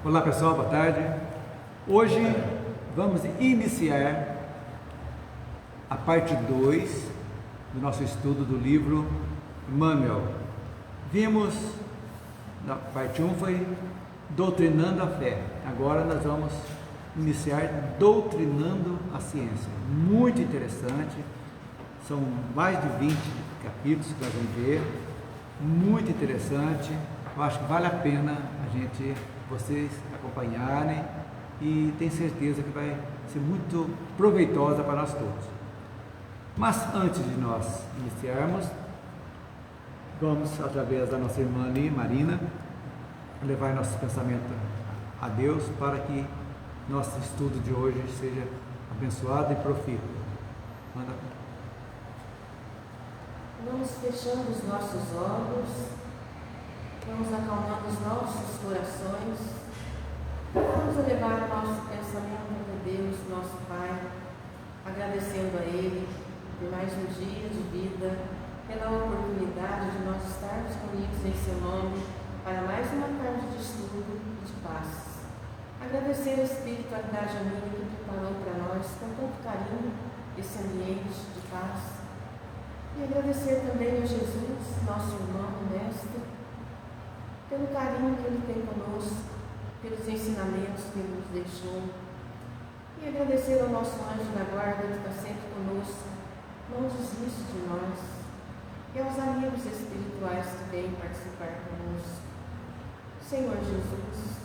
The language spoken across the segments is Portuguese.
Olá pessoal, boa tarde. Hoje vamos iniciar a parte 2 do nosso estudo do livro Emmanuel. Vimos, na parte 1 foi doutrinando a fé, agora nós vamos iniciar doutrinando a ciência. Muito interessante, são mais de 20 capítulos que nós vamos ver, muito interessante. Eu acho que vale a pena vocês acompanharem e tenho certeza que vai ser muito proveitosa para nós todos. Mas antes de nós iniciarmos, vamos, através da nossa irmã ali, Marina, levar nosso pensamento a Deus para que nosso estudo de hoje seja abençoado e profícuo. Manda. Vamos fechando os nossos olhos, vamos acalmando os nossos corações, vamos elevar o nosso pensamento a Deus, nosso Pai, agradecendo a Ele por mais um dia de vida, pela oportunidade de nós estarmos reunidos em Seu nome para mais uma tarde de estudo e de paz. Agradecer a espiritualidade amiga que preparou para nós com tanto carinho esse ambiente de paz. E agradecer também a Jesus, nosso irmão e mestre, pelo carinho que Ele tem conosco, pelos ensinamentos que Ele nos deixou. E agradecer ao nosso anjo da guarda que está sempre conosco, não desiste de nós. E aos amigos espirituais que vêm participar conosco. Senhor Jesus,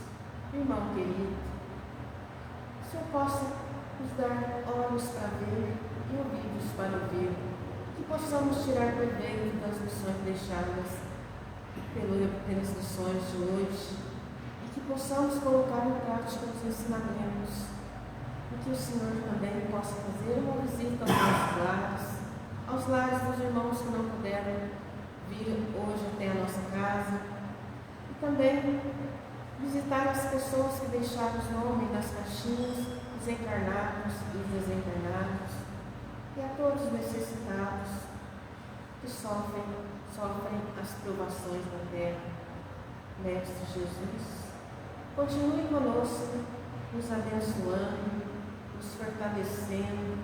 irmão querido, que o Senhor possa nos dar olhos para ver e ouvidos para ouvir, que possamos tirar proveito das lições deixadas pelas lições de hoje e que possamos colocar em prática os ensinamentos e que o Senhor também possa fazer uma visita aos lares dos irmãos que não puderam vir hoje até a nossa casa e também visitar as pessoas que deixaram os nomes nas caixinhas, os encarnados e os desencarnados, e a todos os necessitados que sofrem as provações da terra. Mestre Jesus, continue conosco, nos abençoando, nos fortalecendo,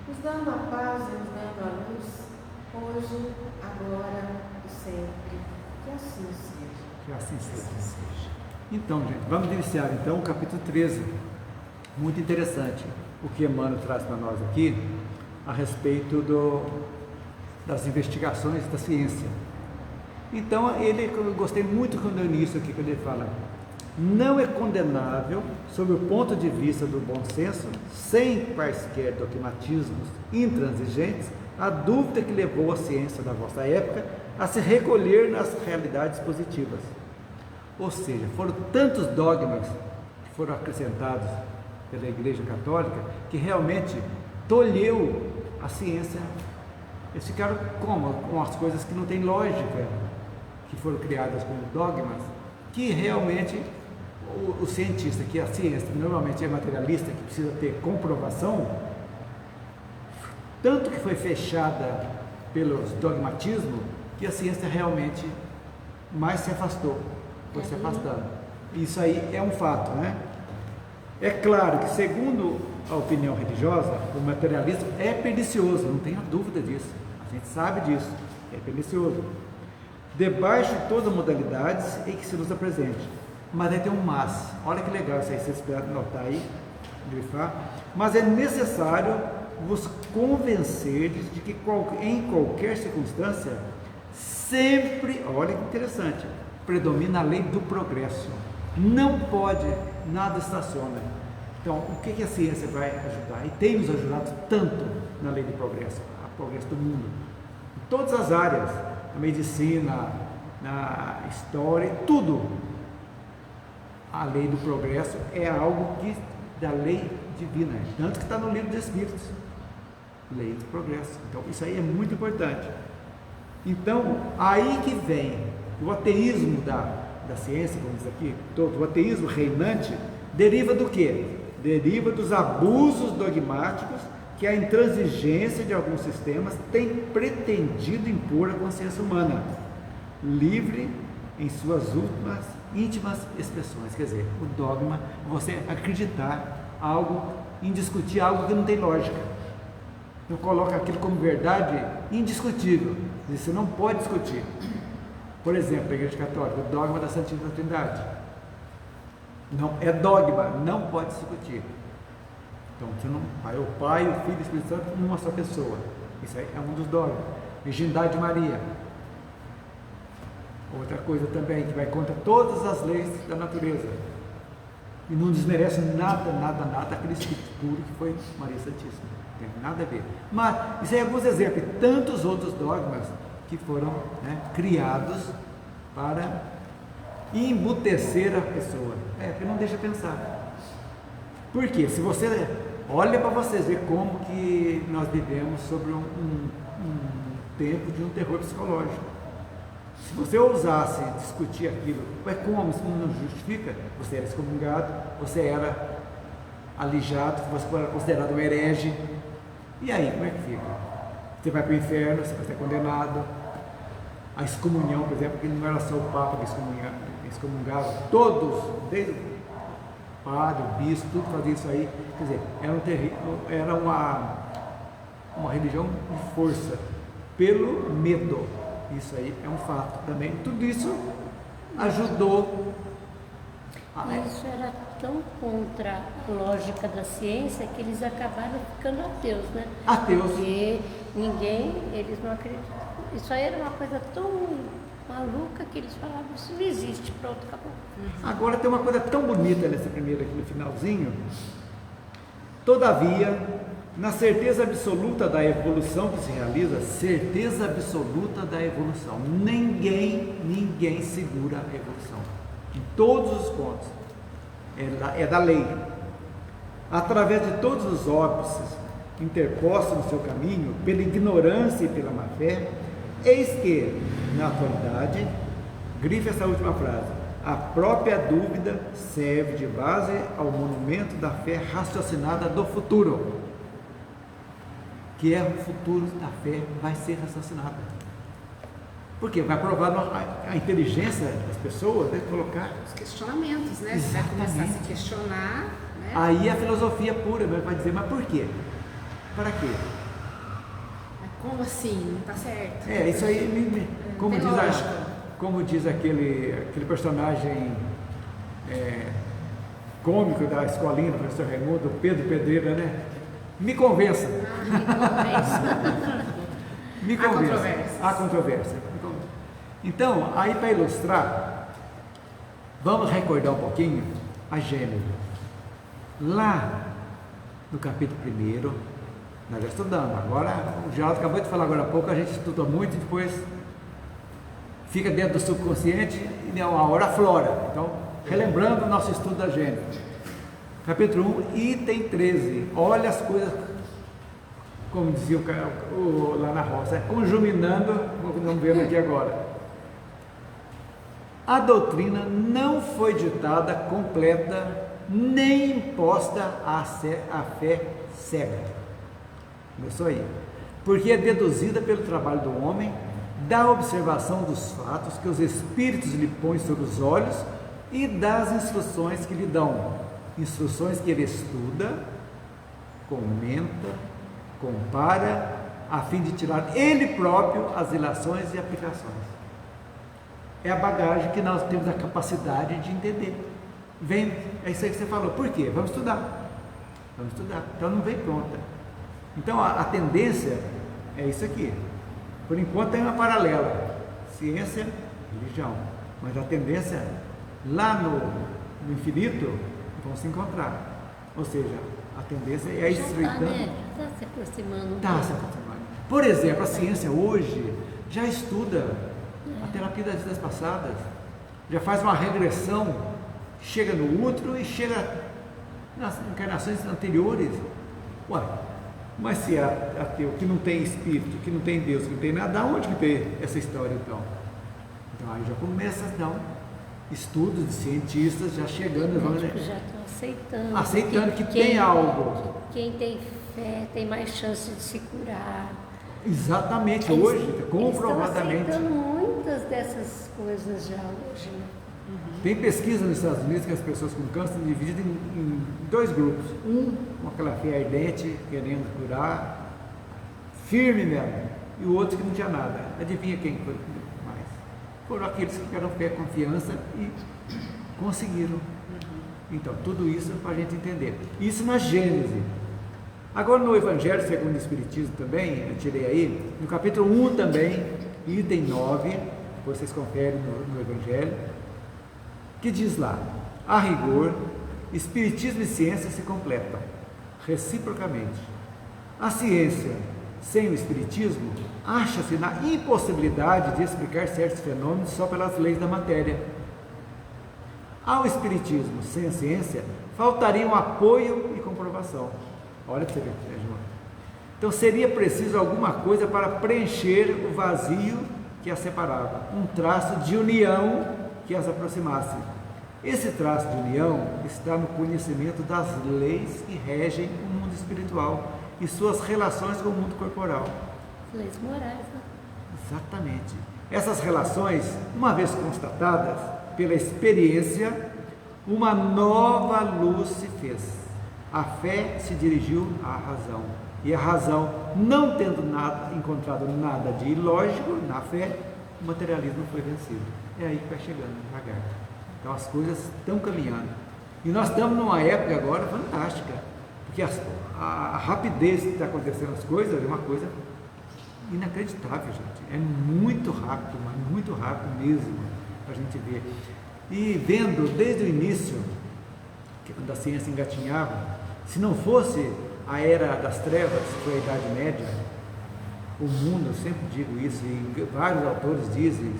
nos dando a paz e nos dando a luz, hoje, agora e sempre. Que assim seja. Que assim seja. Então, gente, vamos iniciar então o capítulo 13. Muito interessante o que Emmanuel traz para nós aqui a respeito das investigações da ciência. Então, eu gostei muito quando eu início aqui, quando ele fala: não é condenável, sob o ponto de vista do bom senso, sem quaisquer dogmatismos intransigentes, a dúvida que levou a ciência da vossa época a se recolher nas realidades positivas. Ou seja, foram tantos dogmas que foram acrescentados pela Igreja Católica que realmente tolheu a ciência. Eles ficaram com as coisas que não têm lógica, que foram criadas como dogmas, que realmente o cientista, que a ciência normalmente é materialista, que precisa ter comprovação, tanto que foi fechada pelos dogmatismos, que a ciência realmente mais se afastou, foi se afastando. Isso aí é um fato, né? É claro que, segundo a opinião religiosa, o materialismo é pernicioso, não tenha dúvida disso, a gente sabe disso, é pernicioso, debaixo de todas as modalidades em que se nos apresente. Mas aí tem um mas, olha que legal isso aí, vocês podem notar aí, grifar. Mas é necessário vos convencer de que em qualquer circunstância, sempre, olha que interessante, predomina a lei do progresso. Não pode, nada estaciona. Então, o que a ciência vai ajudar? E tem nos ajudado tanto na lei do progresso, a progresso do mundo, em todas as áreas, na medicina, na história, tudo. A lei do progresso é algo da lei divina, tanto que está no livro dos Espíritos, lei do progresso. Então, isso aí é muito importante. Então, aí que vem o ateísmo da ciência, vamos dizer aqui, o ateísmo reinante, deriva do quê? Deriva dos abusos dogmáticos que a intransigência de alguns sistemas tem pretendido impor à consciência humana, livre em suas últimas íntimas expressões. Quer dizer, o dogma, você acreditar algo, indiscutir algo que não tem lógica. Então coloca aquilo como verdade indiscutível. Você não pode discutir. Por exemplo, a Igreja Católica, o dogma da Santíssima Trindade. Não, é dogma, não pode discutir. Então, você não, o Pai, o Filho e o Espírito Santo numa só pessoa. Isso aí é um dos dogmas. Virgindade de Maria. Outra coisa também, que vai contra todas as leis da natureza. E não desmerece nada aquele Espírito puro que foi Maria Santíssima. Não tem nada a ver. Mas, isso aí é alguns exemplos. E tantos outros dogmas que foram, né, criados para embutecer a pessoa. Porque não deixa pensar. Por quê? Se você olha para vocês ver como que nós vivemos sobre um tempo de um terror psicológico. Se você ousasse discutir aquilo, mas como isso não justifica, você era excomungado, você era alijado, você era considerado um herege. E aí, como é que fica? Você vai para o inferno, você vai ser condenado. A excomunhão, por exemplo, que não era só o Papa que excomungava, todos, desde o padre, o bispo, tudo fazia isso aí. Quer dizer, era uma religião de força, pelo medo. Isso aí é um fato também. Tudo isso ajudou. Isso era tão contra a lógica da ciência que eles acabaram ficando ateus, né? Ateus. Porque eles não acreditam. Isso aí era uma coisa tão maluca que eles falavam, isso não existe, pronto, acabou. Agora tem uma coisa tão bonita nesse primeiro aqui no finalzinho. Todavia, na certeza absoluta da evolução que se realiza, certeza absoluta da evolução. Ninguém segura a evolução. Em todos os pontos. É da lei. Através de todos os óbices interpostos no seu caminho, pela ignorância e pela má fé, eis que, na atualidade, grife essa última frase, a própria dúvida serve de base ao monumento da fé raciocinada do futuro. Que é o futuro da fé vai ser raciocinada. Porque vai provar a inteligência das pessoas, né? Colocar os questionamentos, né? Você vai começar a se questionar, né? Aí a filosofia pura vai dizer, mas por quê? Para quê? Como assim? Não está certo. Isso aí, como diz aquele personagem cômico da escolinha do professor Raimundo, Pedro Pedreira, né? Me convença. Me convença. Há controvérsia. Então, aí para ilustrar, vamos recordar um pouquinho a Gênesis. Lá no capítulo 1, nós já estudamos. Agora, o Geraldo acabou de falar agora há pouco, a gente estuda muito e depois fica dentro do subconsciente e uma hora aflora. Então, relembrando o nosso estudo da Gênesis. Capítulo 1, item 13. Olha as coisas, como dizia lá na roça, conjuminando, não vendo aqui agora. A doutrina não foi ditada completa, nem imposta à fé cega. Começou aí. Porque é deduzida pelo trabalho do homem, da observação dos fatos que os espíritos lhe põem sobre os olhos e das instruções que lhe dão. Instruções que ele estuda, comenta, compara, a fim de tirar ele próprio as ilações e aplicações. É a bagagem que nós temos a capacidade de entender. É isso aí que você falou. Por quê? Vamos estudar. Então não vem pronta. Então a tendência é isso aqui. Por enquanto tem uma paralela. Ciência, religião. Mas a tendência lá no infinito vão se encontrar. Ou seja, a tendência é a estreitando. Está se aproximando. Está se aproximando. Por exemplo, a ciência hoje já estuda a terapia das vidas passadas, já faz uma regressão, chega no útero e chega nas encarnações anteriores. Ué, mas se é ateu, que não tem espírito, que não tem Deus, que não tem nada, onde que tem essa história então? Então aí já começa então estudos de cientistas já chegando, já estão aceitando que tem algo. Quem tem fé tem mais chance de se curar. Exatamente, hoje, comprovadamente. Eles estão aceitando muitas dessas coisas já hoje, né? Tem pesquisa nos Estados Unidos que as pessoas com câncer são divididas em dois grupos. Um com aquela fé ardente, querendo curar, firme mesmo, e o outro que não tinha nada. Adivinha quem foi mais? Foram aqueles que tiveram fé, confiança e conseguiram. Então, tudo isso para a gente entender. Isso na Gênese. Agora no Evangelho segundo o Espiritismo também, eu tirei aí, no capítulo 1 também, item 9, depois vocês conferem no Evangelho, que diz lá: a rigor, Espiritismo e ciência se completam, reciprocamente. A ciência, sem o Espiritismo, acha-se na impossibilidade de explicar certos fenômenos só pelas leis da matéria. Ao Espiritismo, sem a ciência, faltariam apoio e comprovação. Olha para você ver, João. Então seria preciso alguma coisa para preencher o vazio que as separava, um traço de união que as aproximasse. Esse traço de união está no conhecimento das leis que regem o mundo espiritual e suas relações com o mundo corporal. Leis morais, né? Exatamente. Essas relações, uma vez constatadas pela experiência, uma nova luz se fez. A fé se dirigiu à razão. E a razão, não tendo encontrado nada de ilógico na fé, o materialismo foi vencido. É aí que vai chegando devagar. Então as coisas estão caminhando. E nós estamos numa época agora fantástica, porque a rapidez que está acontecendo as coisas é uma coisa inacreditável, gente. É muito rápido, mas muito rápido mesmo, para a gente ver. E vendo desde o início, que quando a ciência engatinhava, se não fosse a era das trevas, que foi a Idade Média, o mundo, eu sempre digo isso, e vários autores dizem,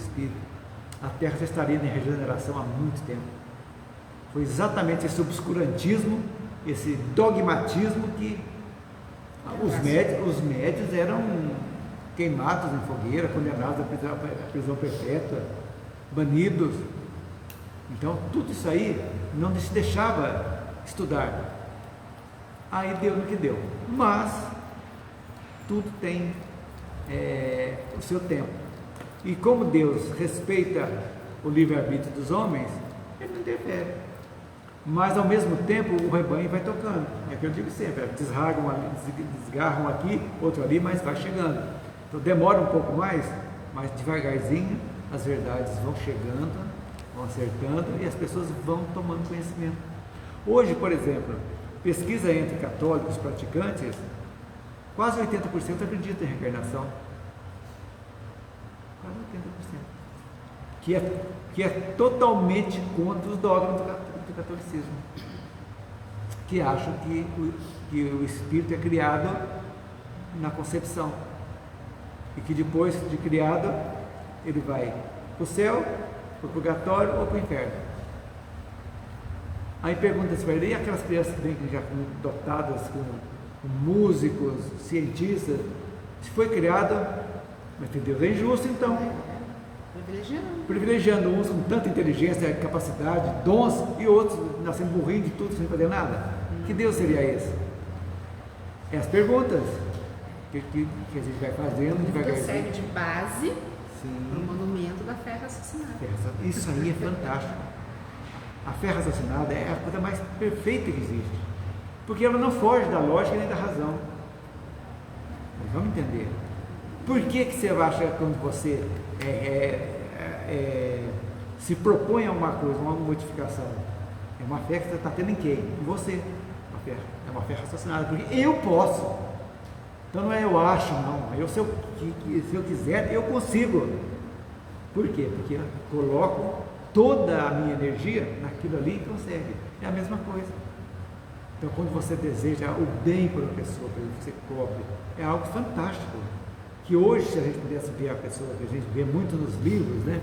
a Terra já estaria em regeneração há muito tempo. Foi exatamente esse obscurantismo, esse dogmatismo que os médios eram queimados em fogueira, condenados à prisão perpétua, banidos. Então, tudo isso aí não se deixava estudar. Aí deu no que deu. Mas, tudo tem o seu tempo. E como Deus respeita o livre-arbítrio dos homens, Ele não interfere. Mas, ao mesmo tempo, o rebanho vai tocando. É o que eu digo sempre, desgarram aqui, outro ali, mas vai chegando. Então, demora um pouco mais, mas devagarzinho as verdades vão chegando, vão acertando e as pessoas vão tomando conhecimento. Hoje, por exemplo, pesquisa entre católicos praticantes, quase 80% acreditam em reencarnação. Quase 80%. Que é totalmente contra os dogmas do catolicismo. Que acham que o espírito é criado na concepção. E que depois de criado, ele vai para o céu, para o purgatório ou para o inferno. Aí pergunta-se para ele, e aquelas crianças que vêm já dotadas com músicos, cientistas, se foi criado, mas Deus é injusto então. Privilegiando uns com tanta inteligência, capacidade, dons, e outros nascendo burrinho de tudo sem fazer nada. Que Deus seria esse? É as perguntas que a gente vai fazendo devagarzinho. Serve de base para o monumento da fé raciocinada. Isso aí é fantástico. A fé raciocinada é a coisa mais perfeita que existe, porque ela não foge da lógica nem da razão. Mas vamos entender. Por que você acha que quando você se propõe a uma coisa, uma modificação, é uma fé que você está tendo em quem? Em você. É uma fé raciocinada, porque eu posso. Então não é eu acho, não. Se eu quiser, eu consigo. Por quê? Porque eu coloco toda a minha energia naquilo ali e consegue. É a mesma coisa. Então, quando você deseja o bem para a pessoa, para que você cobre, é algo fantástico. Que hoje, se a gente pudesse ver a pessoa, que a gente vê muito nos livros, né?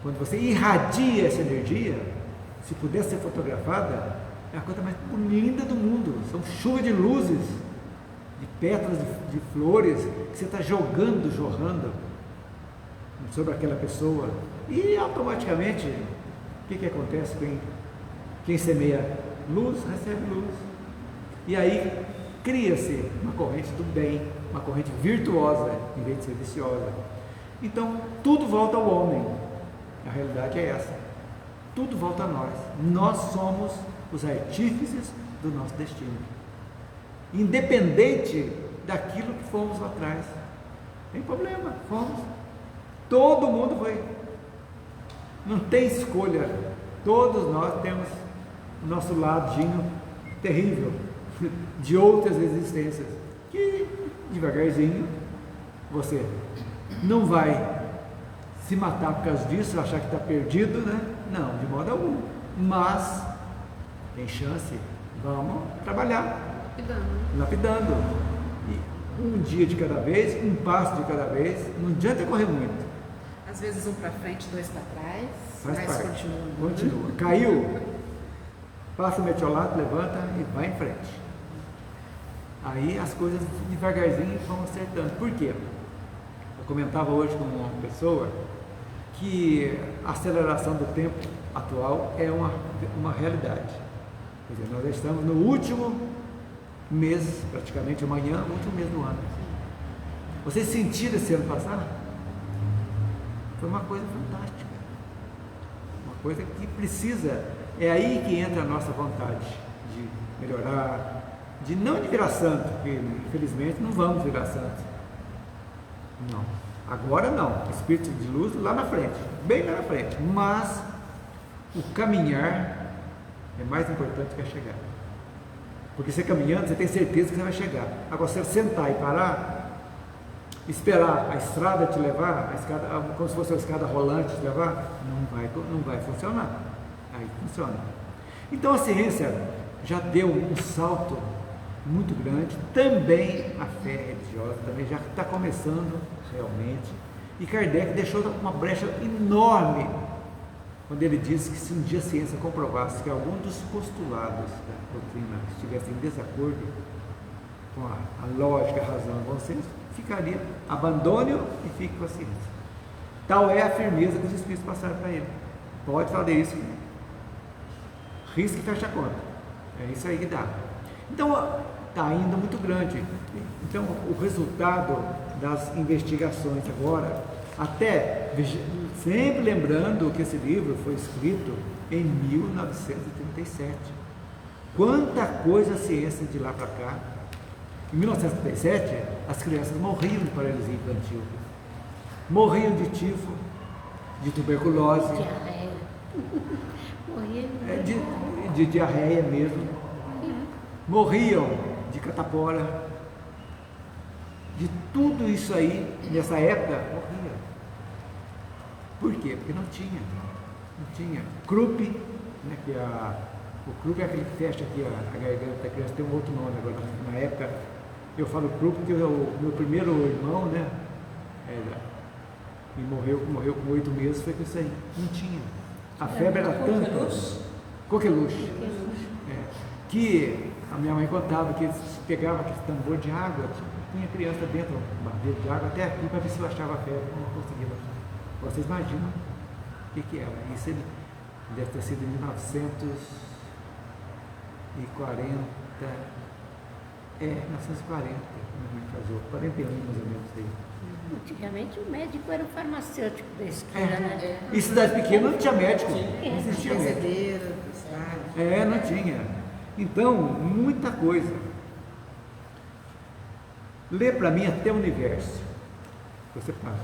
Quando você irradia essa energia, se pudesse ser fotografada, é a coisa mais linda do mundo. São chuvas de luzes, de pétalas de flores, que você está jorrando sobre aquela pessoa. E automaticamente, o que acontece? Quem semeia luz, recebe luz. E aí cria-se uma corrente do bem, uma corrente virtuosa, em vez de ser viciosa. Então, tudo volta ao homem. A realidade é essa. tudo volta a nós. Nós somos os artífices do nosso destino. Independente daquilo que fomos lá atrás. Tem problema, fomos. Todo mundo foi. Não tem escolha. Todos nós temos o nosso ladinho terrível de outras existências. Que devagarzinho você não vai se matar por causa disso, achar que está perdido, né? Não, de modo algum. Mas tem chance, vamos trabalhar. Lapidando. E um dia de cada vez, um passo de cada vez, não adianta correr muito. Às vezes um para frente, dois para trás, Faz mas parte. continua. Continua. Caiu, passa o metiolato, levanta e vai em frente. Aí as coisas devagarzinho vão acertando. Por quê? Eu comentava hoje com uma pessoa que a aceleração do tempo atual é uma realidade. Quer dizer, nós já estamos no último mês, praticamente amanhã, o último mês do ano. Vocês sentiram esse ano passar? Foi uma coisa fantástica. Uma coisa que precisa, é aí que entra a nossa vontade de melhorar, de não de virar santo, porque infelizmente não vamos virar santo. Não. Agora não. Espírito de luz lá na frente, bem lá na frente. Mas o caminhar é mais importante que a chegada. Porque você caminhando, você tem certeza que você vai chegar. Agora, se você sentar e parar, esperar a estrada te levar, a escada, como se fosse uma escada rolante te levar, não vai funcionar. Aí funciona. Então a ciência já deu um salto muito grande, também a fé religiosa também já está começando realmente, e Kardec deixou uma brecha enorme quando ele disse que se um dia a ciência comprovasse que algum dos postulados da doutrina estivesse em desacordo com a lógica, a razão e o bom senso, ficaria, abandone-o e fique com a ciência. Tal é a firmeza que os Espíritos passaram para ele. Pode fazer isso, risca e fecha a conta. É isso aí que dá. Então, está ainda muito grande. Então, o resultado das investigações agora, até sempre lembrando que esse livro foi escrito em 1937. Quanta coisa a ciência de lá para cá. Em 1937, as crianças morriam de paralisia infantil, morriam de tifo, de tuberculose, Diarreia. Morria. de diarreia mesmo, morriam de catapora, de tudo isso aí, nessa época, morria. Por quê? Porque não tinha. Krupp, né, o Krupp é aquele que fecha aqui a garganta da criança, tem um outro nome agora. Na época, eu falo Krupp porque o meu primeiro irmão, né, e morreu com 8 meses, foi com isso aí. Não tinha. A febre era tanta. Coqueluche. Que a minha mãe contava que eles pegavam aquele tambor de água, punha a criança dentro do barreiro de água até aqui para ver se baixava a febre, não conseguia baixar. Vocês imaginam o que era? Isso deve ter sido em 1940. 1940, minha mãe casou, 41 mais ou menos aí. Antigamente o médico era o farmacêutico da esquina, né? E cidade pequena não tinha médico, não existia médico. Benzedeira, Não tinha. Então, muita coisa. Lê para mim até o universo. Você passa.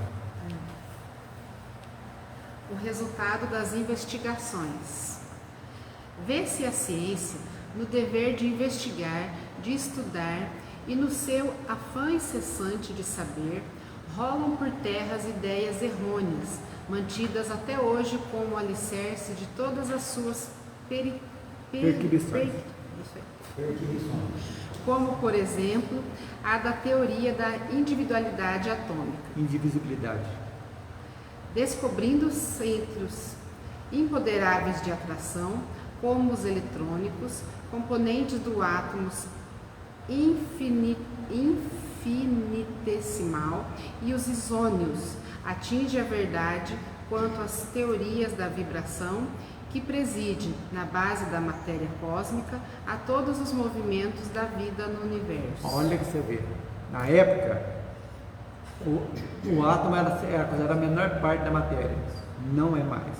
o resultado das investigações. Vê-se a ciência no dever de investigar, de estudar, e no seu afã incessante de saber, rolam por terra as ideias errôneas, mantidas até hoje como alicerce de todas as suas perquisições. Como, por exemplo, a da teoria da individualidade atômica. Indivisibilidade. Descobrindo centros imponderáveis de atração, como os eletrônicos, componentes do átomo infinitesimal, e os isônios, atinge a verdade quanto às teorias da vibração, que preside, na base da matéria cósmica, a todos os movimentos da vida no universo. Olha que você vê, na época, o átomo era considerado a menor parte da matéria, não é mais.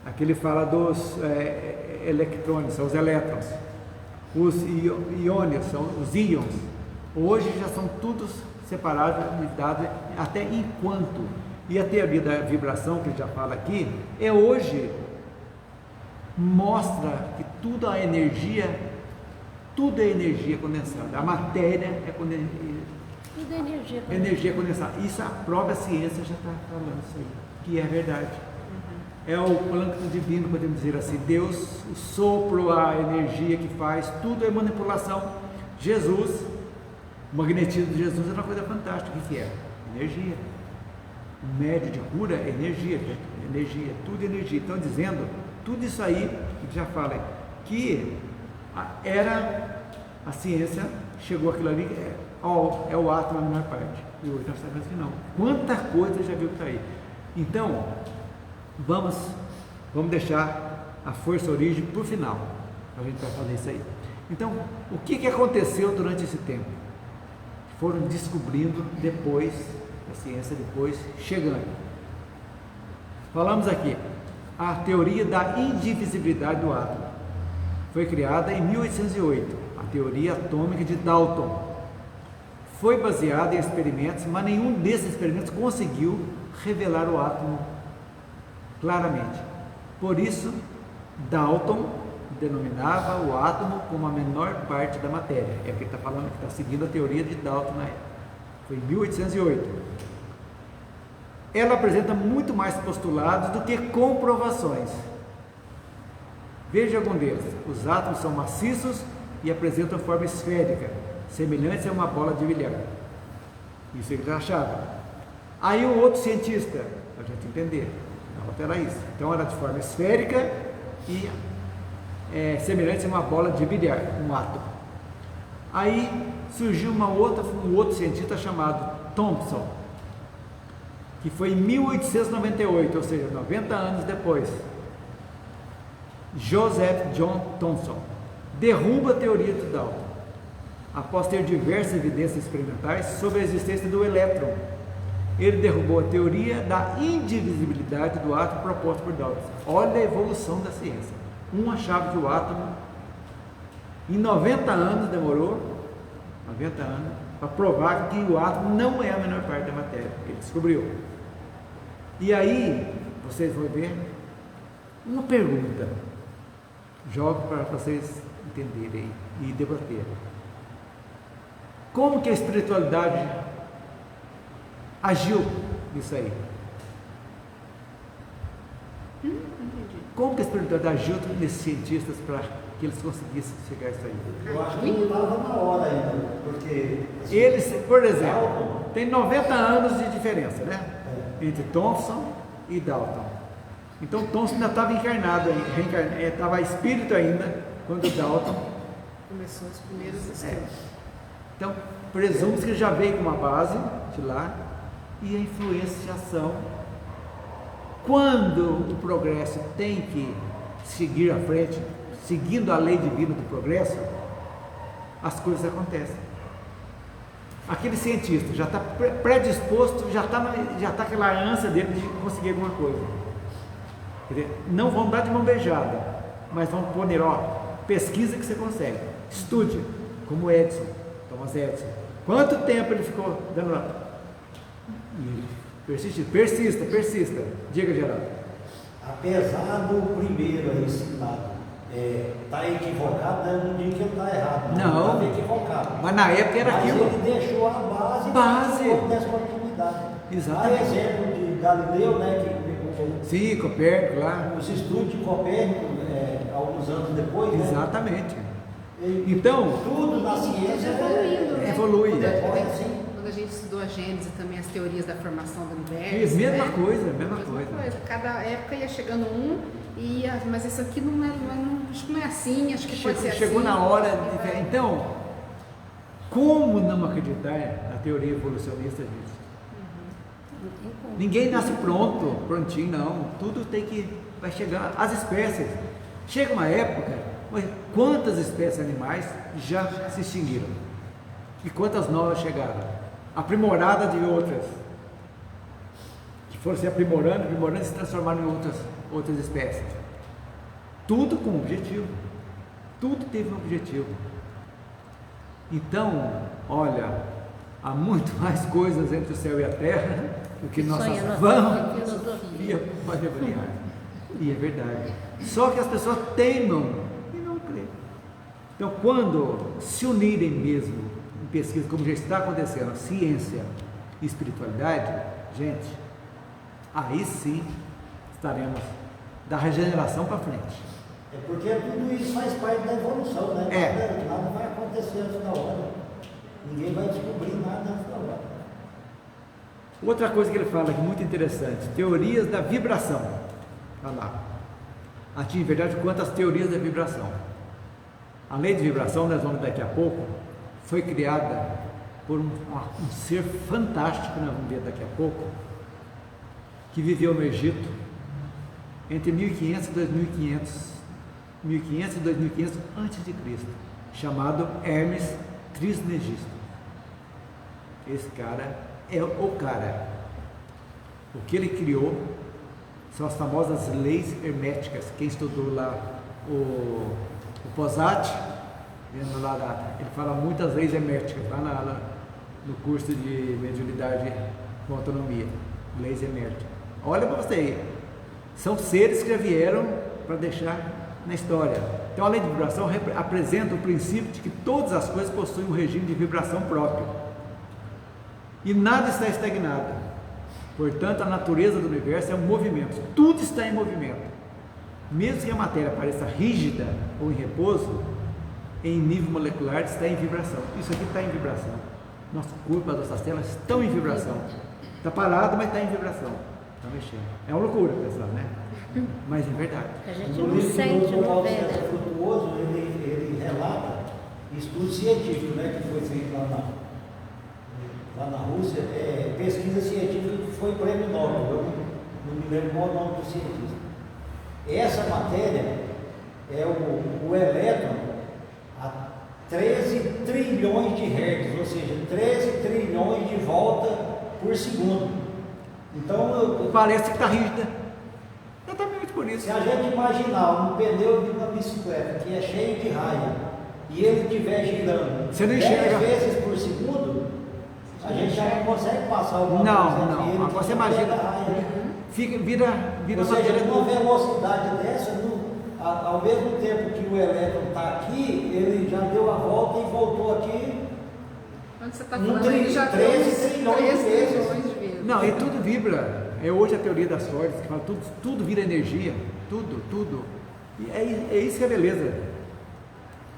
Aqui ele fala dos eletrônios, são os elétrons. Os íons são os íons. Hoje já são todos separados, dados até enquanto. E a teoria da vibração, que ele já fala aqui, hoje mostra que tudo é energia condensada. A matéria é Tudo é energia. energia condensada. Isso a própria ciência já está falando isso aí, que é verdade. É o plâncton divino, podemos dizer assim. Deus, o sopro, a energia que faz, tudo é manipulação. Jesus, o magnetismo de Jesus é uma coisa fantástica. O que é? Energia. O médio de cura é energia, tudo é energia. Então, dizendo, tudo isso aí, que já fala, que era a ciência, chegou aquilo ali, é o átomo na menor parte. E hoje nós sabemos que não. Quanta coisa já viu que está aí. Então, vamos deixar a força origem por final. A gente vai fazer isso aí. Então, o que aconteceu durante esse tempo? Foram descobrindo depois, a ciência depois chegando. Falamos aqui, a teoria da indivisibilidade do átomo. Foi criada em 1808, a teoria atômica de Dalton. Foi baseada em experimentos, mas nenhum desses experimentos conseguiu revelar o átomo claramente. Por isso, Dalton denominava o átomo como a menor parte da matéria. É o que ele está falando, que está seguindo a teoria de Dalton na época. Foi em 1808. Ela apresenta muito mais postulados do que comprovações. Veja algum deles. Os átomos são maciços e apresentam forma esférica, semelhante a uma bola de bilhar. Isso ele já achava. Aí um outro cientista, para a gente entender, era isso. Então era de forma esférica e semelhante a uma bola de bilhar, um átomo. Aí surgiu um outro cientista chamado Thomson, que foi em 1898, ou seja, 90 anos depois. Joseph John Thomson derruba a teoria de Dalton, após ter diversas evidências experimentais sobre a existência do elétron. Ele derrubou a teoria da indivisibilidade do átomo proposta por Dalton. Olha a evolução da ciência. Um achava que o átomo, em 90 anos demorou, 90 anos, para provar que o átomo não é a menor parte da matéria. Ele descobriu. E aí, vocês vão ver uma pergunta. Jogo para vocês entenderem e debaterem. Como que a espiritualidade agiu nisso aí? Como que a espiritualidade agiu nesses cientistas para que eles conseguissem chegar a isso aí? Eu acho que não estava na hora ainda, porque... Eles, por exemplo, tem 90 anos de diferença, né? Entre Thomson e Dalton. Então Thomson ainda estava encarnado, estava espírito ainda, quando Dalton Começou os primeiros estudos. Então, presume-se que ele já veio com uma base de lá e a influenciação. Quando o progresso tem que seguir à frente, seguindo a lei divina do progresso, as coisas acontecem. Aquele cientista já está predisposto, já está aquela ânsia dele de conseguir alguma coisa. Quer dizer, não vão dar de mão beijada, mas vão pôr, pesquisa que você consegue, estude, como Edison, Thomas Edison. Quanto tempo ele ficou dando lá? Persista. Diga, Geraldo. Apesar do primeiro aí citado está equivocado, não digo que ele está errado. Não. Está equivocado. Mas na época era aquilo. Mas ele deixou a base dessa continuidade. Exatamente. Há exemplo de Galileu, né? Sim, Copérnico lá. Os estudos de Copérnico, alguns anos depois, né? Exatamente. Então, tudo na ciência evolui. Quando a gente estudou a Gênese também, as teorias da formação do universo. Mesma né? coisa. Cada época ia chegando mas isso aqui acho que não é assim, acho que pode ser assim. Chegou na hora. Então, como não acreditar na teoria evolucionista disso? Ninguém nasce prontinho, não. Tudo vai chegar. As espécies. Chega uma época, quantas espécies animais já se extinguiram? E quantas novas chegaram? Aprimoradas de outras. Que foram se aprimorando e se transformaram em outras outras espécies. Tudo com objetivo. Tudo teve um objetivo. Então, olha, há muito mais coisas entre o céu e a terra do que nossas vãs filosofia pode avaliar. E é verdade. Só que as pessoas teimam e não creem. Então, quando se unirem mesmo em pesquisa, como já está acontecendo, ciência e espiritualidade, gente, aí sim estaremos da regeneração para frente. É porque tudo isso faz parte da evolução, né? Nada vai acontecer antes da hora. Ninguém vai descobrir nada antes da hora. Outra coisa que ele fala que é muito interessante, teorias da vibração. Olha lá. Atinge verdade quantas teorias da vibração. A lei de vibração, nós vamos daqui a pouco, foi criada por um ser fantástico, nós vamos ver daqui a pouco, que viveu no Egito entre 1500 e 2500 antes de Cristo, chamado Hermes Trismegisto. Esse cara é o cara. O que ele criou são as famosas leis herméticas. Quem estudou lá o Posati, ele fala muitas leis herméticas lá no curso de mediunidade com autonomia, leis herméticas. Olha para você aí, são seres que já vieram para deixar na história. Então a lei de vibração apresenta o princípio de que todas as coisas possuem um regime de vibração próprio e nada está estagnado. Portanto, a natureza do universo é um movimento, tudo está em movimento. Mesmo que a matéria pareça rígida ou em repouso, em nível molecular está em vibração. Isso aqui está em vibração. Nosso corpo, as nossas células estão em vibração. Está parado, mas está em vibração. Está mexendo. É uma loucura pensar, né? Mas é verdade. A gente não sente, não vê, né? Frutuoso, ele relata estudo científico, né, que foi feito lá na Rússia, pesquisa científica que foi prêmio Nobel. Eu não me lembro qual o nome do cientista. Essa matéria é o elétron a 13 trilhões de hertz, ou seja, 13 trilhões de volta por segundo. Então, parece que está rígida. Exatamente por isso. Se a gente imaginar um pneu de uma bicicleta que é cheio de raia e ele estiver girando 10 vezes por segundo, a gente já não consegue passar alguma coisa. Não. Agora você imagina. Vira ou seja, numa velocidade dessa, ao mesmo tempo que o elétron está aqui, ele já deu a volta e voltou aqui. Quando você está falando, ele já 13 trilhões de vezes. Não, e tudo vibra. É hoje a teoria das cordas que fala tudo vira energia, tudo. E é isso que é beleza.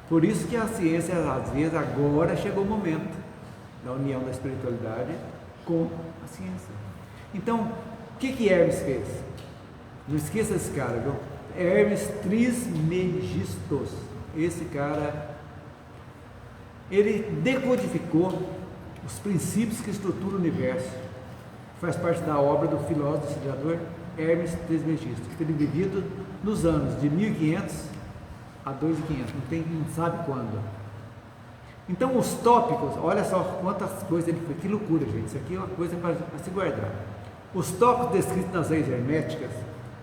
Por isso que a ciência, às vezes, agora chegou o momento da união da espiritualidade com a ciência. Então, o que Hermes fez? Não esqueça esse cara, viu? Hermes Trismegistos. Esse cara, ele decodificou os princípios que estruturam o universo. Faz parte da obra do filósofo e historiador Hermes Trismegisto, que teve vivido nos anos de 1500 a 2500, não sabe quando. Então os tópicos, olha só quantas coisas ele fez, que loucura, gente, isso aqui é uma coisa para se guardar. Os tópicos descritos nas leis herméticas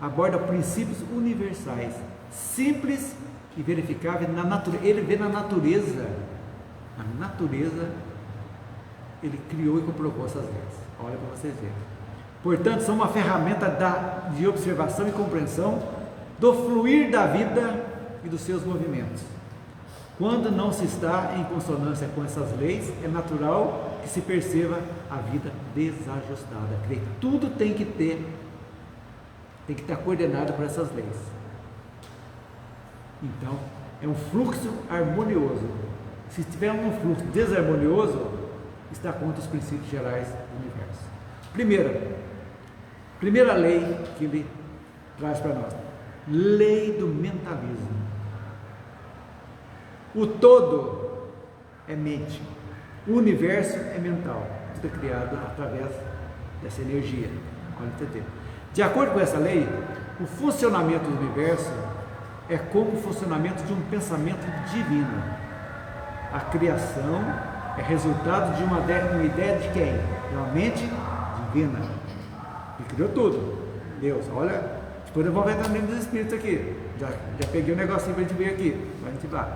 abordam princípios universais, simples e verificáveis na natureza. Ele vê na natureza, ele criou e comprovou essas leis. Olha para vocês verem. Portanto, são uma ferramenta de observação e compreensão do fluir da vida e dos seus movimentos. Quando não se está em consonância com essas leis, é natural que se perceba a vida desajustada. Tudo tem que estar coordenado por essas leis. Então, é um fluxo harmonioso. Se tiver um fluxo desarmonioso, está contra os princípios gerais do universo. Primeira lei que ele traz para nós, lei do mentalismo. O todo é mente, o universo é mental, tudo é criado através dessa energia. Olha, entender. De acordo com essa lei, o funcionamento do universo é como o funcionamento de um pensamento divino. A criação é resultado de uma ideia de quem? De uma mente divina. Ele criou tudo. Deus, olha, Depois eu vou ver também dos espíritos aqui. Já peguei um negocinho para a gente ver aqui. Mas a gente vai.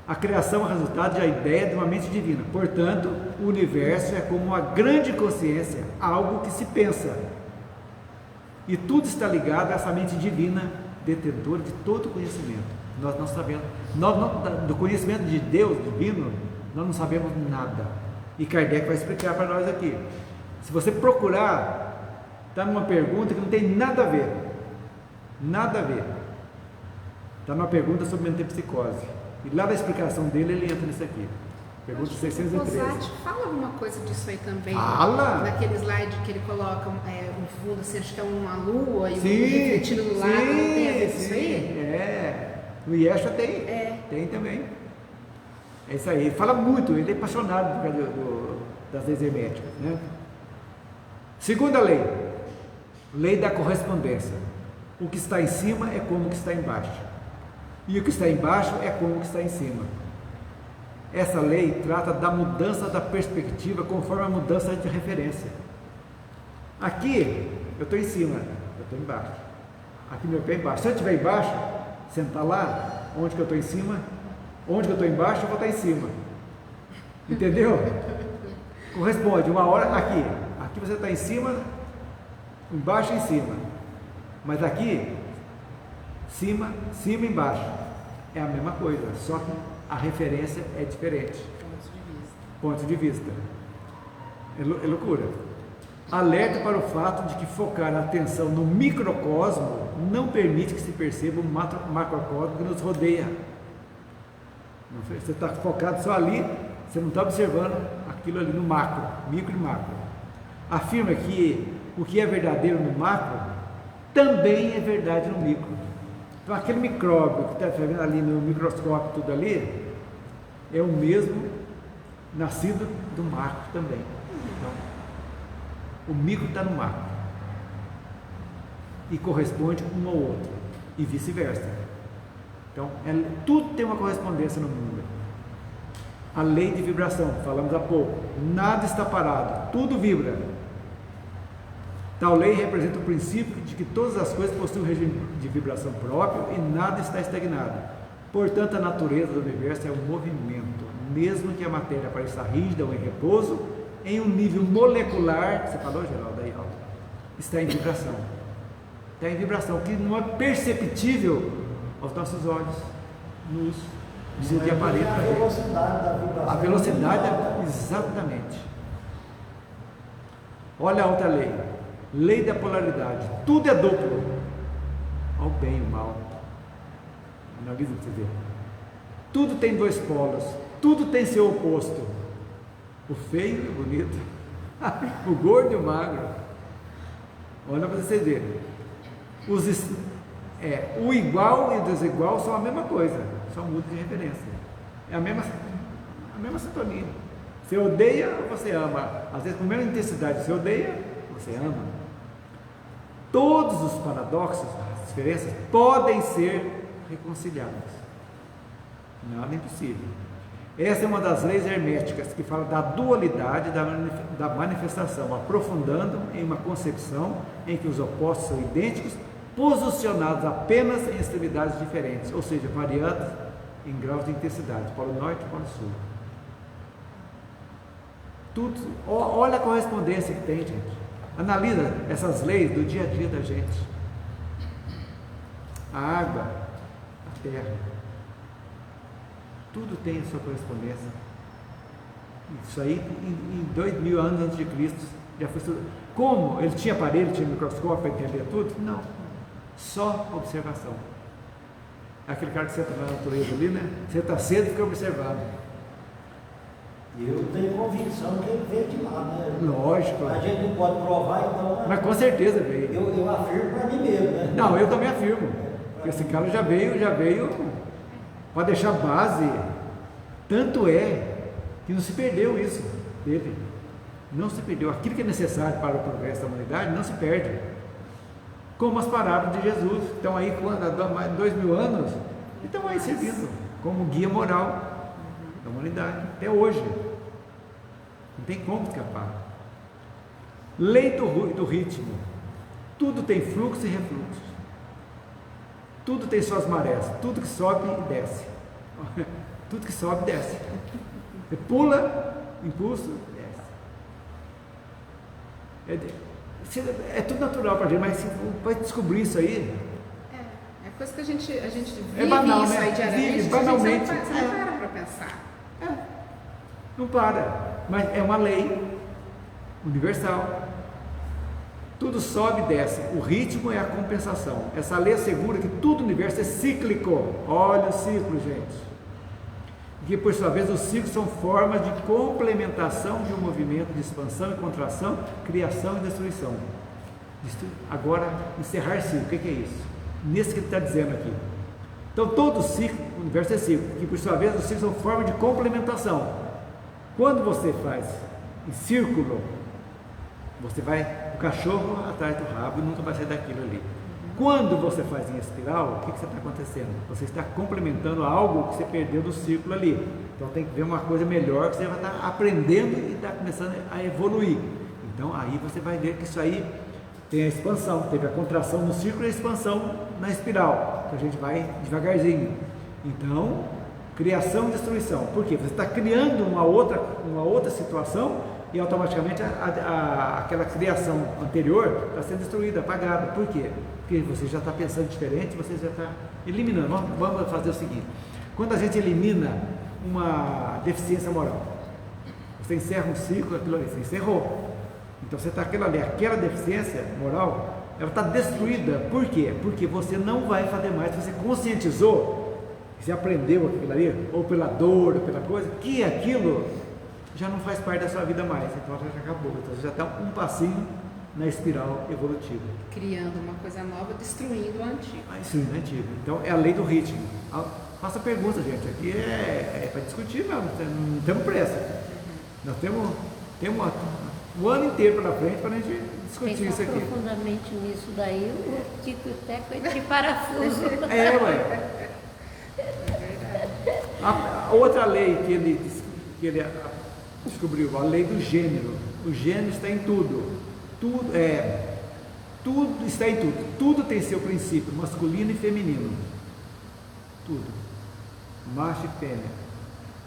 A criação é resultado da ideia de uma mente divina. Portanto, o universo é como uma grande consciência, algo que se pensa. E tudo está ligado a essa mente divina, detentora de todo conhecimento. Nós não sabemos, do conhecimento de Deus divino, nós não sabemos nada. E Kardec vai explicar para nós aqui. Se você procurar, está numa pergunta que não tem nada a ver. Nada a ver. Está numa pergunta sobre metempsicose. E lá na explicação dele, ele entra nisso aqui. Pergunta 613. O Rosati fala alguma coisa disso aí também. Fala! Naquele slide que ele coloca um fundo, assim, acho que é uma lua e um Sim, refletido do lado, não tem a ver com isso aí? É. O Yeshua tem. Tem também. É isso aí. Ele fala muito, ele é apaixonado por causa das leis herméticas, né? Segunda lei. Lei da correspondência. O que está em cima é como o que está embaixo. E o que está embaixo é como o que está em cima. Essa lei trata da mudança da perspectiva conforme a mudança de referência. Aqui, eu estou em cima, eu estou embaixo. Aqui meu pé é embaixo. Se eu estiver embaixo, sentar lá, onde que eu estou em cima, onde que eu estou embaixo, eu vou estar em cima. Entendeu? Corresponde, uma hora aqui. Aqui você está em cima, embaixo e em cima. Mas aqui, cima, cima e embaixo. É a mesma coisa, só que a referência é diferente. Ponto de vista. É loucura. Alerta para o fato de que focar a atenção no microcosmo não permite que se perceba o macrocosmo que nos rodeia. Você está focado só ali, você não está observando aquilo ali no macro, micro e macro. Afirma que o que é verdadeiro no macro também é verdade no micro. Então aquele micróbio que está vendo ali no microscópio, tudo ali, é o mesmo nascido do macro também. Então, o micro está no macro e corresponde um ao outro e vice-versa. Então, tudo tem uma correspondência no mundo. A lei de vibração, falamos há pouco, nada está parado, tudo vibra. Tal lei representa o princípio de que todas as coisas possuem um regime de vibração próprio e nada está estagnado. Portanto, a natureza do universo é um movimento, mesmo que a matéria pareça rígida ou em repouso, em um nível molecular, você falou, Geraldo, aí, ó, está em vibração. Está em vibração, que não é perceptível aos nossos olhos, nus, de aparelho. A velocidade da vibração. A velocidade, exatamente. Olha a outra lei. Lei da polaridade. Tudo é duplo. Olha o bem e o mal. Analisa para você ver. Tudo tem dois polos. Tudo tem seu oposto. O feio e o bonito. O gordo e o magro. Olha para você ver. O igual e o desigual são a mesma coisa. Só muda de referência. É a mesma sintonia. Você odeia ou você ama? Às vezes com a mesma intensidade. Você odeia, você ama. Todos os paradoxos, as diferenças, podem ser reconciliados. Nada é impossível. Essa é uma das leis herméticas que fala da dualidade da manifestação, aprofundando em uma concepção em que os opostos são idênticos, posicionados apenas em extremidades diferentes, ou seja, variados em graus de intensidade, para o norte e para o sul. Tudo, olha a correspondência que tem, gente. Analisa essas leis do dia a dia da gente. A água, a terra, tudo tem a sua correspondência. Isso aí em 2000 anos antes de Cristo já foi estudado. Como? Ele tinha aparelho, tinha microscópio para entender tudo? Não. Só observação. Aquele cara que senta na natureza ali, né? Senta cedo e fica observando. Eu tenho convicção que ele veio de lá, né? Lógico. A gente não pode provar, então. Mas com certeza veio. Eu afirmo para mim mesmo, né? Não, eu também afirmo. Porque esse cara já veio para deixar base. Tanto é que não se perdeu isso dele. Não se perdeu. Aquilo que é necessário para o progresso da humanidade não se perde. Como as parábolas de Jesus. Estão aí há mais de 2000 anos e estão aí servindo como guia moral da humanidade, até hoje. Não tem como escapar. Lei do ritmo. Tudo tem fluxo e refluxo. Tudo tem suas marés. Tudo que sobe e desce. Tudo que sobe, desce. Você pula, impulso, desce. É tudo natural para a gente, mas se vai descobrir isso aí. É coisa que a gente vive banal, isso né? aí diariamente, Vive, banalmente. você não para para pensar. Não para, mas é uma lei universal. Tudo sobe e desce. O ritmo é a compensação. Essa lei assegura que tudo no universo é cíclico. Olha o ciclo, gente. Que por sua vez os ciclos são formas de complementação de um movimento de expansão e contração, criação e destruição. Agora, encerrar ciclo, o que é isso? Nesse que ele está dizendo aqui. Então todo ciclo, o universo é ciclo, que por sua vez os ciclos são formas de complementação. Quando você faz em círculo, você vai, o cachorro atrás do rabo e nunca vai sair daquilo ali. Quando você faz em espiral, o que está acontecendo? Você está complementando algo que você perdeu do círculo ali. Então tem que ver uma coisa melhor que você vai estar aprendendo e está começando a evoluir. Então aí você vai ver que isso aí tem a expansão, teve a contração no círculo e a expansão na espiral. Então a gente vai devagarzinho. Então, criação e destruição. Por quê? Você está criando uma outra situação e automaticamente aquela criação anterior está sendo destruída, apagada. Por quê? Porque você já está pensando diferente, você já está eliminando. Vamos fazer o seguinte: quando a gente elimina uma deficiência moral, você encerra um ciclo, aquilo ali, você encerrou. Então você está aquela deficiência moral, ela está destruída. Por quê? Porque você não vai fazer mais, você conscientizou, você aprendeu aquilo ali, ou pela dor, ou pela coisa, que aquilo já não faz parte da sua vida mais, então já acabou. Então você já está um passinho na espiral evolutiva. Criando uma coisa nova, destruindo o antigo. Sim, o antigo. Então é a lei do ritmo. Faça pergunta, gente. Aqui é para discutir, não temos pressa. Nós temos o ano inteiro pela frente para a gente discutir isso aqui. Profundamente nisso daí, o Tico e o Teco é de parafuso. Ué. A outra lei que ele descobriu, a lei do gênero. O gênero está em tudo. Tudo está em tudo. Tudo tem seu princípio, masculino e feminino. Tudo. Macho e fêmea.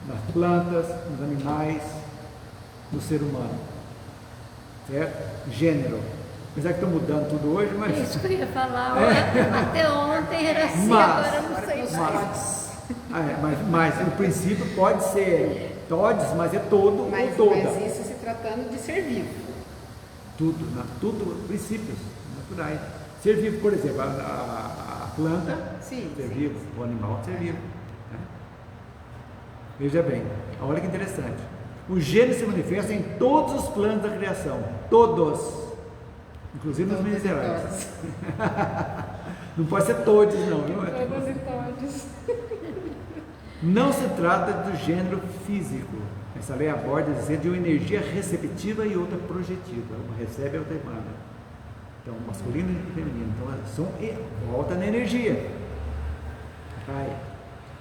Nas plantas, nos animais, no ser humano. Certo? Gênero. Apesar que estão mudando tudo hoje, mas... É isso que eu ia falar. Até ontem era assim, agora não sei mais. Mas o princípio pode ser todos, mas é todo ou toda. Mas isso se tratando de ser vivo. Tudo princípios naturais. Ser vivo, por exemplo, a planta, ser vivo, o animal, ser vivo. Né? Veja bem, olha que interessante. O gênero se manifesta em todos os planos da criação. Todos. Inclusive nos minerais. Não pode ser todos, não. Todos e todos. Não se trata do gênero físico. Essa lei aborda dizer de uma energia receptiva e outra projetiva. Uma recebe e outra emana. Então, masculino e feminino. Então, volta na energia. Vai.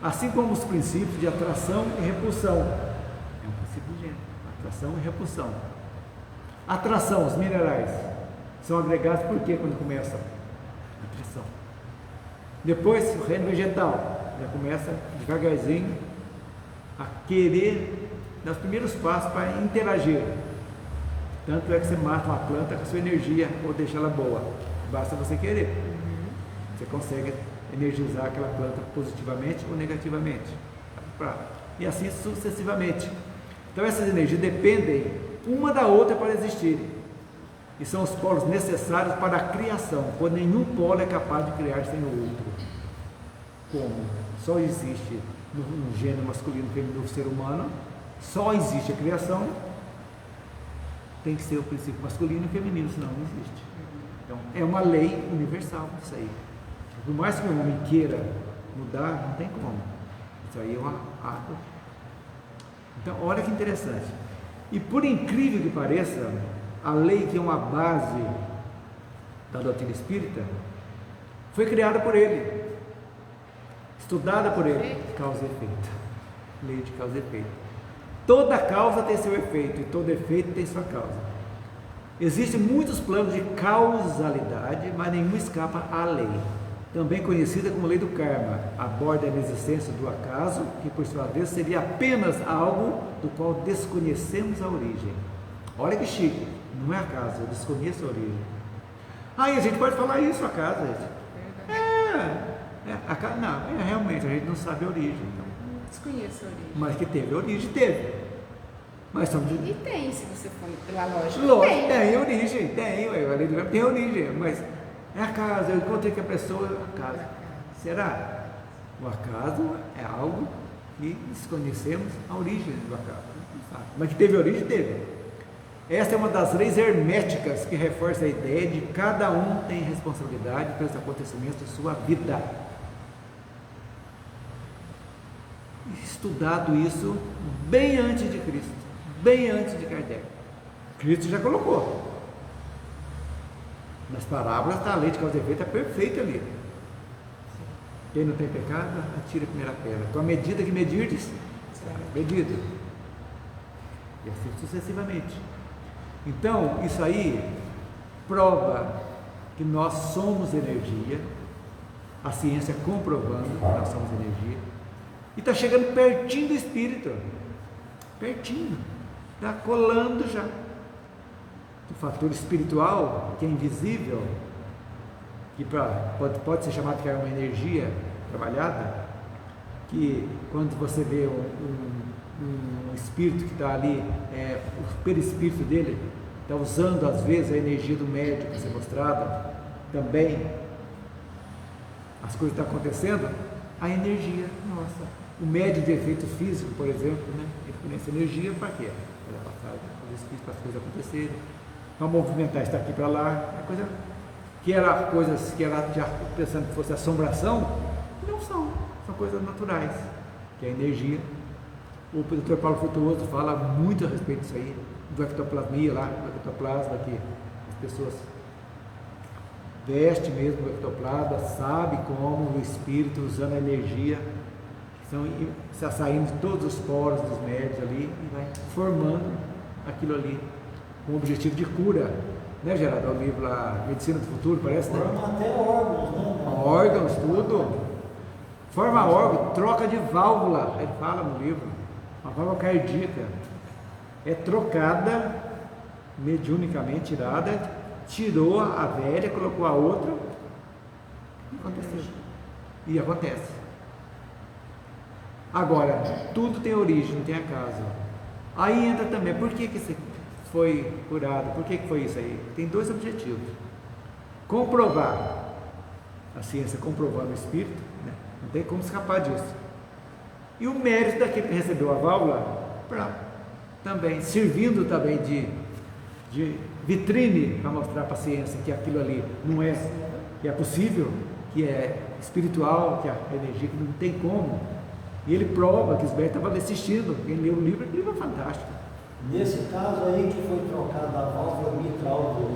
Assim como os princípios de atração e repulsão. É um princípio de gênero. Atração e repulsão. Atração, os minerais são agregados por quê quando começa? Atração. Depois, o reino vegetal já começa devagarzinho a querer dar os primeiros passos para interagir. Tanto é que você mata uma planta com a sua energia ou deixa ela boa. Basta você querer. Você consegue energizar aquela planta positivamente ou negativamente. E assim sucessivamente. Então essas energias dependem uma da outra para existirem. E são os polos necessários para a criação, pois nenhum polo é capaz de criar sem o outro. Como? Só existe no gênero masculino e feminino do ser humano, só existe a criação, tem que ser o princípio masculino e feminino, senão não existe. Então, é uma lei universal isso aí. Por mais que o homem queira mudar, não tem como. Isso aí é uma água. Então, olha que interessante. E por incrível que pareça, a lei que é uma base da doutrina espírita foi criada por ele, estudada por ele, causa e efeito. Lei de causa e efeito. Toda causa tem seu efeito e todo efeito tem sua causa. Existem muitos planos de causalidade, mas nenhum escapa à lei, também conhecida como lei do karma. Aborda a inexistência do acaso, que por sua vez seria apenas algo do qual desconhecemos a origem. Olha que chique, não é acaso, eu desconheço a origem. Aí a gente pode falar isso, acaso. Realmente, a gente não sabe a origem. Então. Desconheço a origem. Mas que teve origem, teve. Mas estamos de... E tem, se você for pela lógica. Lógico, tem origem, tem origem, mas é acaso, eu encontrei que a pessoa é acaso. Será? O acaso é algo que desconhecemos a origem do acaso. Mas que teve origem, teve. Esta é uma das leis herméticas que reforça a ideia de que cada um tem responsabilidade pelos acontecimentos de sua vida. Estudado isso bem antes de Cristo, bem antes de Kardec. Cristo já colocou. Nas parábolas está a lei de causa e efeito, é perfeita ali. Quem não tem pecado, atira a primeira pedra. Com a medida que medirdes, será medido. E assim sucessivamente. Então, isso aí prova que nós somos energia, a ciência comprovando que nós somos energia, e está chegando pertinho do espírito, pertinho, está colando já. O fator espiritual, que é invisível, que pode ser chamado que é uma energia trabalhada, que quando você vê um espírito que está ali, o perispírito dele está usando às vezes a energia do médium para ser mostrada, também as coisas estão acontecendo, a energia nossa. O médium de efeito físico, por exemplo, né? Ele conhece energia para quê? Para passar os espíritos, para as coisas acontecerem, para movimentar, estar aqui para lá, coisa que era coisas que ela já pensando que fosse assombração, não são coisas naturais, que é a energia. O Dr. Paulo Frutuoso fala muito a respeito disso aí, do ectoplasmia lá, do ectoplasma, que as pessoas vestem mesmo o ectoplasma, sabe como o espírito usando a energia, está saindo de todos os poros dos médios ali e vai formando aquilo ali com o objetivo de cura, né, Gerardo? É o livro lá, Medicina do Futuro, parece, né? Forma até órgãos, né? Órgãos, tudo. Forma órgão, troca de válvula, ele fala no livro, uma válvula cardíaca é trocada, mediunicamente tirada, tirou a velha, colocou a outra, e aconteceu. E acontece. Agora, tudo tem origem, não tem acaso. Aí entra também, por que você foi curado? Por que foi isso aí? Tem dois objetivos. Comprovar, a ciência comprovando o espírito, né? Não tem como escapar disso. E o mérito daquele que recebeu a válvula, também, servindo também de vitrine para mostrar para a ciência que aquilo ali não é, que é possível, que é espiritual, que é energia, que não tem como. E ele prova que os médicos estavam assistindo. Quem leu o livro é fantástico. Nesse caso aí que foi trocada a válvula mitral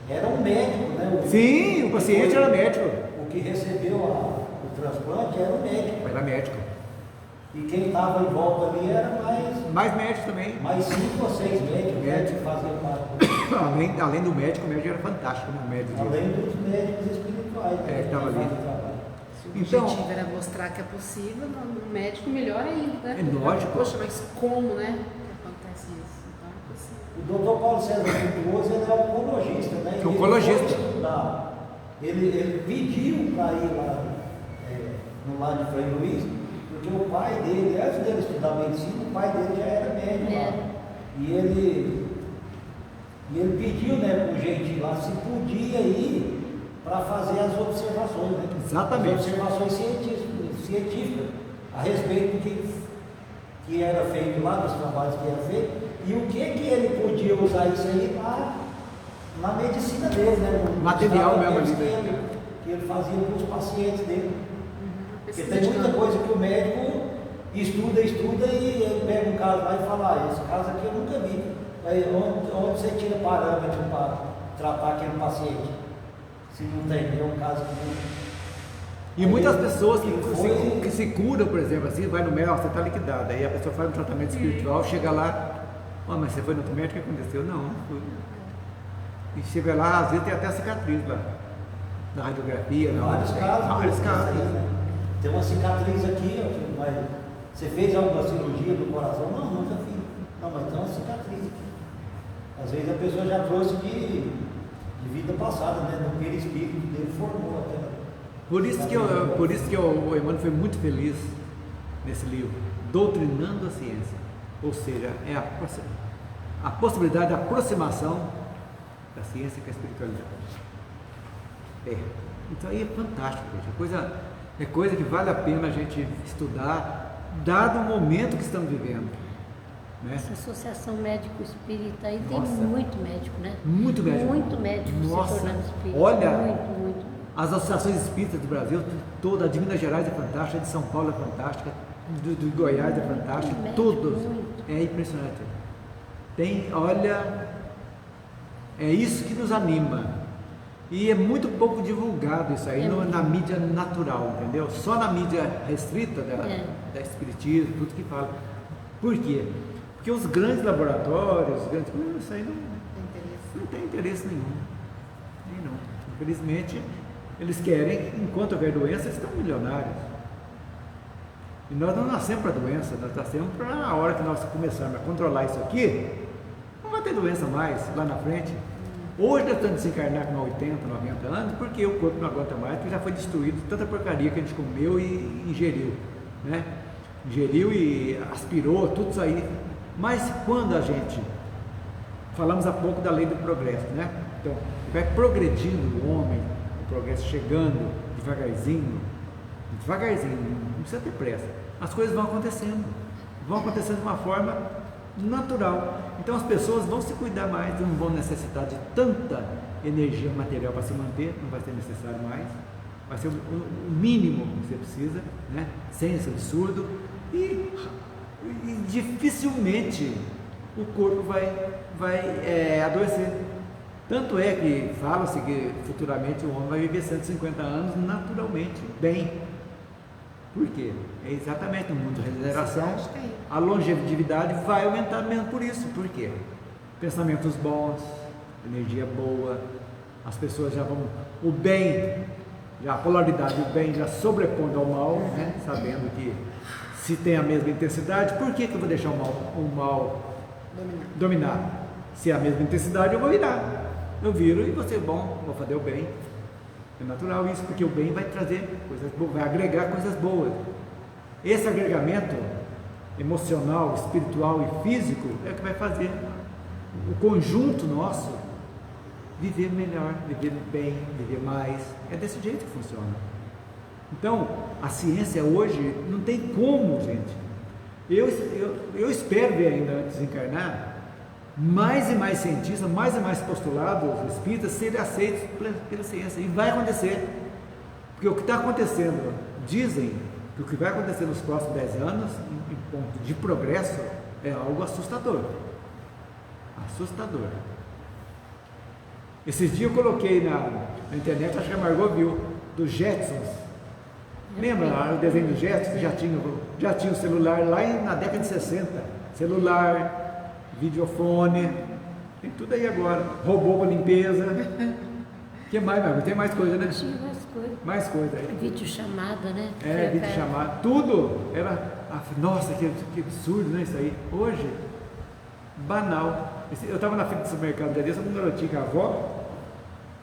era um médico, né? Sim, o paciente era médico. O que recebeu o transplante era o médico. Era médico. E quem estava em volta ali era mais médico também. Mais 5 ou 6 médicos, né, que faziam parte. Além do médico, o médico era fantástico, né? O médico além dos médicos espirituais, né, que estava ali. O objetivo era mostrar que é possível, no médico melhor ainda, né? É lógico. Poxa, mas como, né? Que acontece isso? Então é possível. O doutor Paulo César Frutuoso, ele é oncologista, né? Oncologista. Ele pediu para ir lá no lado de Frei Luiz, porque o pai dele, antes dele estudar medicina, o pai dele já era médico lá. E ele pediu, né, para o gente lá se podia ir para fazer as observações, né? Exatamente. As observações científicas a respeito do que era feito lá, dos trabalhos que era feito, e o que ele podia usar isso aí na medicina dele, né? No material mesmo ali, que ele fazia para os pacientes dele. Porque tem muita coisa que o médico estuda e ele pega um caso lá e fala, esse caso aqui eu nunca vi. Aí, onde você tira parâmetro para tratar aquele paciente? Se não tem, é um caso que não. E muitas pessoas que se curam, por exemplo, assim, vai no médico, você está liquidado, aí a pessoa faz um tratamento espiritual, chega lá, mas você foi no médico, o que aconteceu? Não fui. E você vê lá, às vezes tem até cicatriz lá, na radiografia. Tem na vários casos. vários casos. Né? Tem uma cicatriz aqui, ó, mas você fez alguma cirurgia do coração? Não, nunca fiz. Não, mas tem uma cicatriz aqui. Às vezes a pessoa já trouxe de vida passada, né? No perispírito dele formou até. Por isso que o Emmanuel foi muito feliz nesse livro, Doutrinando a Ciência. Ou seja, é a possibilidade de aproximação da ciência com a espiritualidade. Então aí é fantástico, gente. É coisa que vale a pena a gente estudar, dado o momento que estamos vivendo. Né? Essa associação médico-espírita aí tem Nossa. muito médico, né? Muito médico. Muito médico Nossa. se tornando espírita. Olha, Muito. as associações espíritas do Brasil, toda a de Minas Gerais é fantástica, a de São Paulo é fantástica, do Goiás é fantástica, Médico, todos. muito. É impressionante. Olha, é isso que nos anima. E é muito pouco divulgado isso aí na mídia natural, entendeu? Só na mídia restrita da espiritismo, tudo que fala. Por quê? Porque os grandes laboratórios, isso aí não tem interesse nenhum. Não. Infelizmente, eles querem, enquanto houver doença, eles estão milionários. E nós não nascemos para doença, nós nascemos para a hora que nós começarmos a controlar isso aqui, não vai ter doença mais lá na frente. Hoje nós estamos desencarnar com 80, 90 anos, porque o corpo não aguenta mais, porque já foi destruído tanta porcaria que a gente comeu e ingeriu, né? Ingeriu e aspirou, tudo isso aí. Mas quando a gente, falamos há pouco da lei do progresso, né? Então, vai progredindo o homem, o progresso chegando devagarzinho, não precisa ter pressa. As coisas vão acontecendo de uma forma natural. Então as pessoas vão se cuidar mais, não vão necessitar de tanta energia material para se manter, não vai ser necessário mais, vai ser o mínimo que você precisa, né? Sem esse absurdo, e dificilmente o corpo vai adoecer. Tanto é que fala-se que futuramente o homem vai viver 150 anos naturalmente, bem. Por quê? É exatamente no mundo de regeneração, a longevidade vai aumentar mesmo por isso. Por quê? Pensamentos bons, energia boa, as pessoas já vão, o bem, a polaridade do bem já sobrepondo ao mal, né? Sabendo que se tem a mesma intensidade, por que eu vou deixar o mal dominar? Se é a mesma intensidade, eu vou virar. Eu viro e vou ser bom, vou fazer o bem. É natural isso, porque o bem vai trazer coisas boas, vai agregar coisas boas. Esse agregamento emocional, espiritual e físico é o que vai fazer o conjunto nosso viver melhor, viver bem, viver mais. É desse jeito que funciona. Então, a ciência hoje não tem como, gente. Eu espero ver ainda antes de encarnar mais e mais cientistas, mais e mais postulados espíritas serem aceitos pela ciência. E vai acontecer. Porque o que está acontecendo, dizem que o que vai acontecer nos próximos 10 anos, em ponto de progresso, é algo assustador. Assustador. Esses dias eu coloquei na internet, acho que a Margot viu, dos Jetsons. Lembra o desenho dos Jetsons? Já tinha o celular lá na década de 60. Celular, videofone, tem tudo aí agora. Robô para limpeza. O que mais, Margot? Tem mais coisa, né? Tinha mais coisa. Mais coisa aí. Videochamada, né? Videochamada. Tudo era. Nossa, que absurdo, né? Isso aí. Hoje, banal. Eu estava na fila do supermercado da um garotinho com a avó,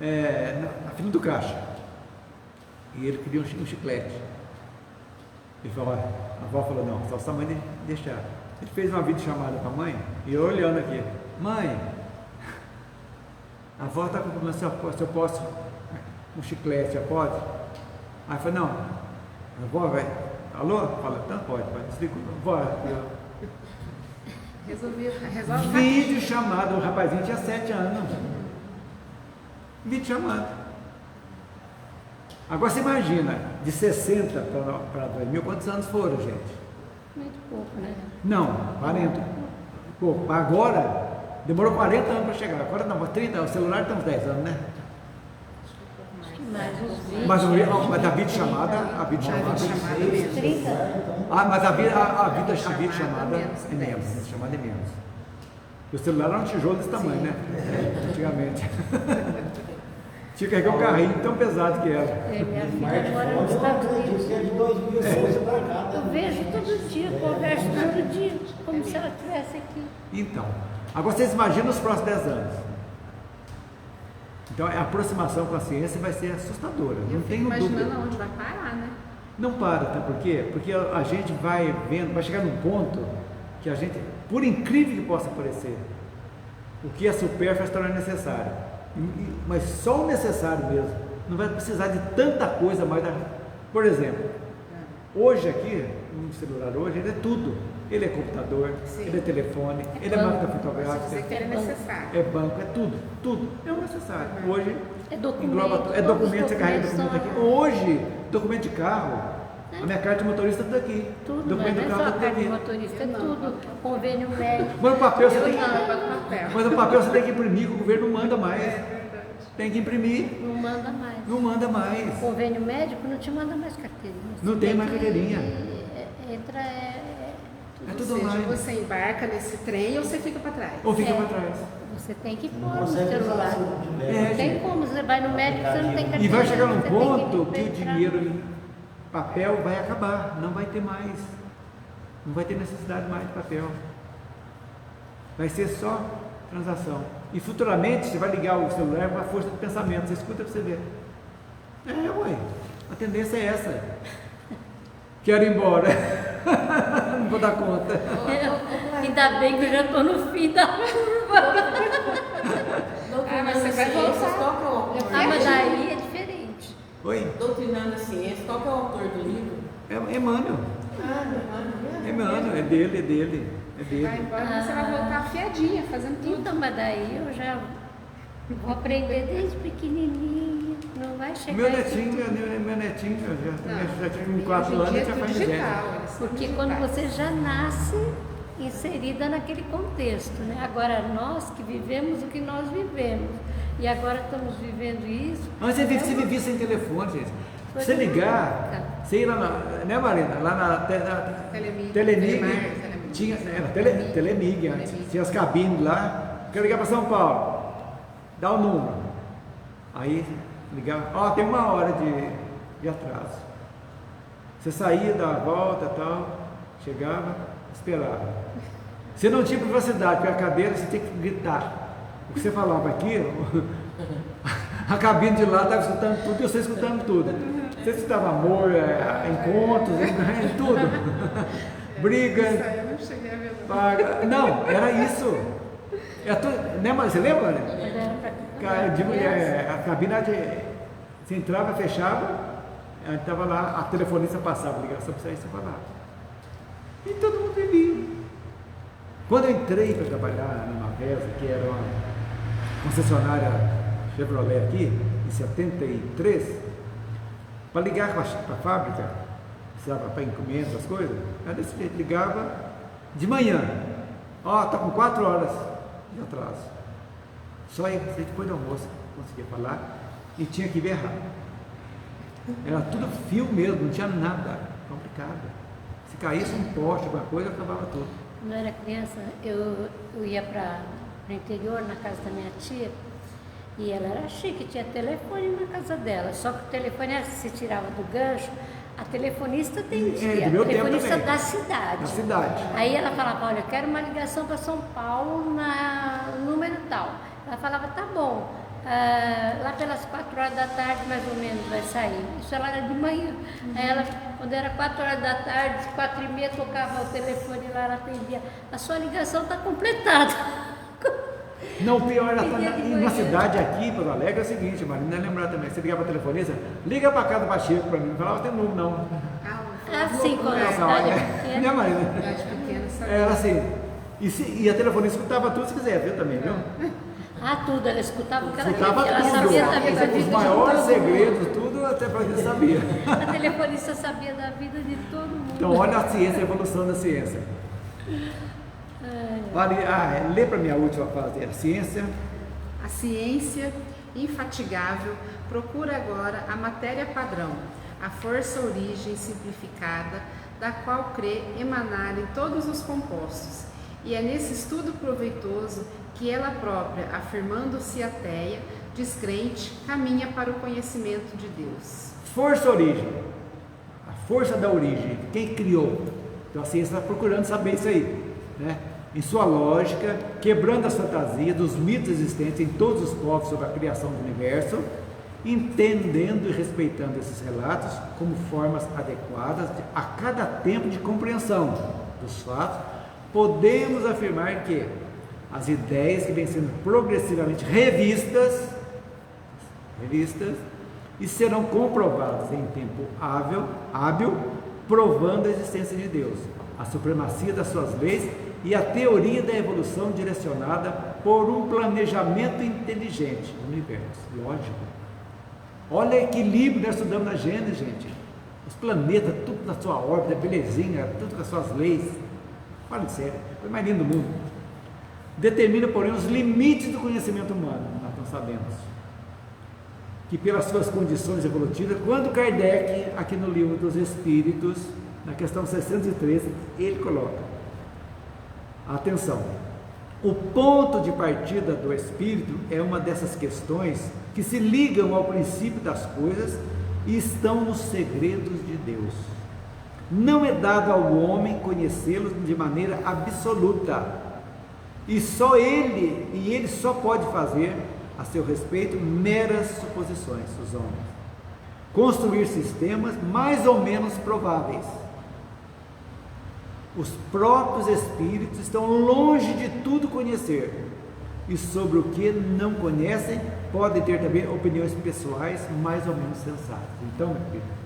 na fila do caixa. E ele queria um chiclete. Ele falou, a avó falou, não, só sua mãe deixar. Ele fez uma videochamada com a mãe, e eu olhando aqui, mãe, a avó está com problema, se eu posso um chiclete, já pode? Aí eu falei, não, a avó vai, alô? Fala, então pode, desliga, vó, Resolve. vídeo chamado, o rapazinho tinha 7 anos. Vídeo chamado. Agora você imagina, de 60 para 2000, quantos anos foram, gente? Muito pouco, né? Não, 40. Pouco. Agora, demorou 40 anos para chegar. Agora não, 30, o celular tem uns 10 anos, né? Acho que mais uns 20. Mas a videochamada, a videochamada. 30. Mas a videochamada é menos. A videochamada é menos. O celular era um tijolo desse tamanho, né? Antigamente. Tinha que carregar um carrinho tão pesado que era. Minha filha Smartphone, mora nos eu Estados acredito Unidos. que é de 2011 para cá. Eu vejo todo dia, converso todo dia, como se ela estivesse aqui. Então, agora vocês imaginam os próximos 10 anos. Então, a aproximação com a ciência vai ser assustadora, Eu não fico tenho imaginando dúvida. aonde vai parar, né? Não para, tá? Por quê? Porque a gente vai vendo, vai chegar num ponto que a gente, por incrível que possa parecer, o que é supérfluo se torna necessário. Mas só o necessário mesmo. Não vai precisar de tanta coisa mais. Por exemplo, hoje aqui, um celular hoje, ele é tudo. Ele é computador, Sim. ele é telefone, ele é banco. máquina Você dizer fotográfica, que é necessário. é banco, é tudo. Tudo é o necessário. Hoje É documento, engloba tudo. É todos os documento, você carrega documentos documento aqui. são- Hoje, documento de carro, a minha carta de motorista está aqui. Tudo, mas Documento não é do só carro a está carta de aqui. motorista, é tudo. Convênio médico. Mas o papel você Eu tem não, eu que. boto papel. Mas o papel você tem que imprimir, que o governo não manda mais. Tem que imprimir, Não manda mais. não manda mais. Convênio médico não te manda mais carteirinha. Não Você tem mais que- carteirinha. Entra, É Ou tudo seja, online. você embarca nesse trem ou você fica para trás. Ou fica É. para trás. você tem que Não pôr no consegue usar celular. assim, É, Não tem gente. como, você vai no médico, você não tem carteirinha. E vai chegar num você tem ponto que o entrar. dinheiro em papel vai acabar. Não vai ter mais. Não vai ter necessidade mais de papel. Vai ser só transação. E futuramente você vai ligar o celular com a força do pensamento. Você escuta para você ver. É, ué. A tendência é essa. Quero ir embora. Não vou dar conta. Ainda bem que eu já estou no fim da curva. Doutrinando mas você a vai ciência, voltar. qual que é o autor? Ah, mas aí é diferente. Oi? Doutrinando a ciência, qual que é o autor do livro? É Emmanuel. Ah, meu irmão. Emmanuel. É dele, é dele. É Vai dele. embora, mas você vai voltar afiadinha, fazendo tudo. Então, mas daí eu já vou aprender desde pequenininho. Não vai chegar Meu isso netinho, tudo. meu netinho, já tinha com Hoje 4 em anos dia e já é tudo faz digital. desenho. eles são Porque quando digitais. você já nasce inserida naquele contexto, né? Agora nós que vivemos o que nós vivemos e agora estamos vivendo isso. Antes você vivia sem telefone, gente. Você ligar, você ir lá na, né Marina? Lá na Telemig. Telemig, Telemig. tinha, era Telemig antes, Telemig. tinha as cabines lá, quero ligar para São Paulo, dá o número. Aí ligava, ó, tem 1 hora de atraso. Você saía, dava a volta e tal, chegava, esperava. Você não tinha privacidade, porque a cadeira você tinha que gritar. O que você falava aqui, a cabine de lá estava escutando tudo e você escutando tudo. Você escutava amor, encontros, tudo. Briga, Isso aí eu não cheguei a ver. não. paga. Não, era isso. Né, mas você lembra? Né? Quando era pra criança. A cabine, você entrava, fechava, estava lá, a telefonista passava a ligação para você falar. E todo mundo vivia. Quando eu entrei para trabalhar na Mavesa, que era uma concessionária Chevrolet aqui, em 73, para ligar para a fábrica, precisava para encomenda, as coisas, era desse jeito, ligava de manhã. Ó, está com 4 horas de atraso. Só aí, depois do almoço, conseguia falar e tinha que ver rápido. Era tudo fio mesmo, não tinha nada complicado. Se caísse um poste, alguma coisa, acabava tudo. Quando eu era criança, eu ia para o interior, na casa da minha tia, e ela era chique, tinha telefone na casa dela, só que o telefone se tirava do gancho, a telefonista atendia, do meu a tempo telefonista também. da cidade. Na cidade. Aí ela falava, olha, eu quero uma ligação para São Paulo no número tal. Ela falava, tá bom, lá pelas 4 horas da tarde mais ou menos vai sair. Isso ela era de manhã. Aí ela, quando era 4 horas da tarde, 4h30 tocava o telefone lá, ela atendia. A sua ligação está completada. Não, o pior era Dia de na manhã. cidade aqui, Porto Alegre, é o seguinte, Marina, lembrar também, você ligava para a telefonista, liga para casa do Pacheco para mim, não falava, tem número não. Assim, quando a Essa cidade hora, é pequena. né, Marina? Cidade pequena, sabe? Era assim, e a telefonista escutava tudo se quiser, viu também, viu? Ah, tudo, ela escutava o que ela Escutava queria. Ela tudo, sabia da vida os de maiores todo mundo. segredos, tudo até para gente sabia. A telefonista sabia da vida de todo mundo. Então olha a ciência, a evolução da ciência. Vale, lê para mim a última fase, a ciência. A ciência infatigável procura agora a matéria padrão, a força origem simplificada, da qual crê emanarem todos os compostos, E é nesse estudo proveitoso que ela própria, afirmando-se ateia, descrente, caminha para o conhecimento de Deus. Força origem. A força da origem. Quem criou? Então a ciência está procurando saber isso aí, né? Em sua lógica, quebrando as fantasias dos mitos existentes em todos os povos sobre a criação do universo, entendendo e respeitando esses relatos como formas adequadas a cada tempo de compreensão dos fatos, podemos afirmar que as ideias que vêm sendo progressivamente revistas e serão comprovadas em tempo hábil, provando a existência de Deus, a supremacia das suas leis e a teoria da evolução direcionada por um planejamento inteligente do universo. Lógico. Olha o equilíbrio que nós estudamos na Gênesis, gente. Os planetas, tudo na sua órbita, belezinha, tudo com as suas leis. Fala de sério, foi mais lindo do mundo. Determina, porém, os limites do conhecimento humano. Nós não sabemos que pelas suas condições evolutivas, quando Kardec, aqui no Livro dos Espíritos, na questão 613, ele coloca: atenção, o ponto de partida do espírito é uma dessas questões que se ligam ao princípio das coisas e estão nos segredos de Deus. Não é dado ao homem conhecê-los de maneira absoluta, e ele só pode fazer a seu respeito meras suposições, os homens, construir sistemas mais ou menos prováveis. Os próprios espíritos estão longe de tudo conhecer, e sobre o que não conhecem podem ter também opiniões pessoais mais ou menos sensatas. Então, meu querido,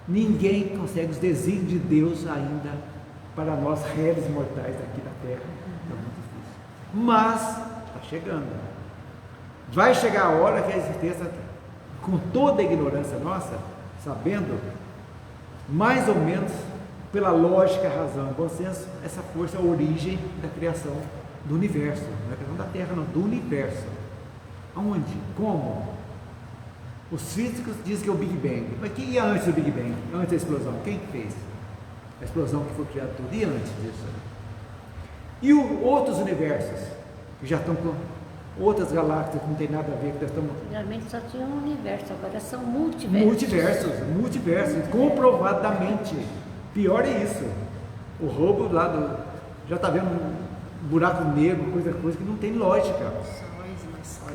ninguém consegue os desígnios de Deus ainda para nós réis mortais aqui na Terra. É muito difícil, mas está chegando. Vai chegar a hora que a existência, com toda a ignorância nossa, sabendo mais ou menos pela lógica, razão e bom senso, essa força é a origem da criação do universo, não é a criação da Terra, não, do universo. Aonde? Como? Os físicos dizem que é o Big Bang, mas quem ia antes do Big Bang? Antes da explosão? Quem fez? A explosão que foi criada tudo, e antes disso? E outros universos, que já estão com outras galáxias que não tem nada a ver, que nós estamos... Geralmente só tinha um universo, agora são multiversos. Multiversos, comprovadamente. Pior é isso. O roubo lá já está vendo um buraco negro, coisa que não tem lógica.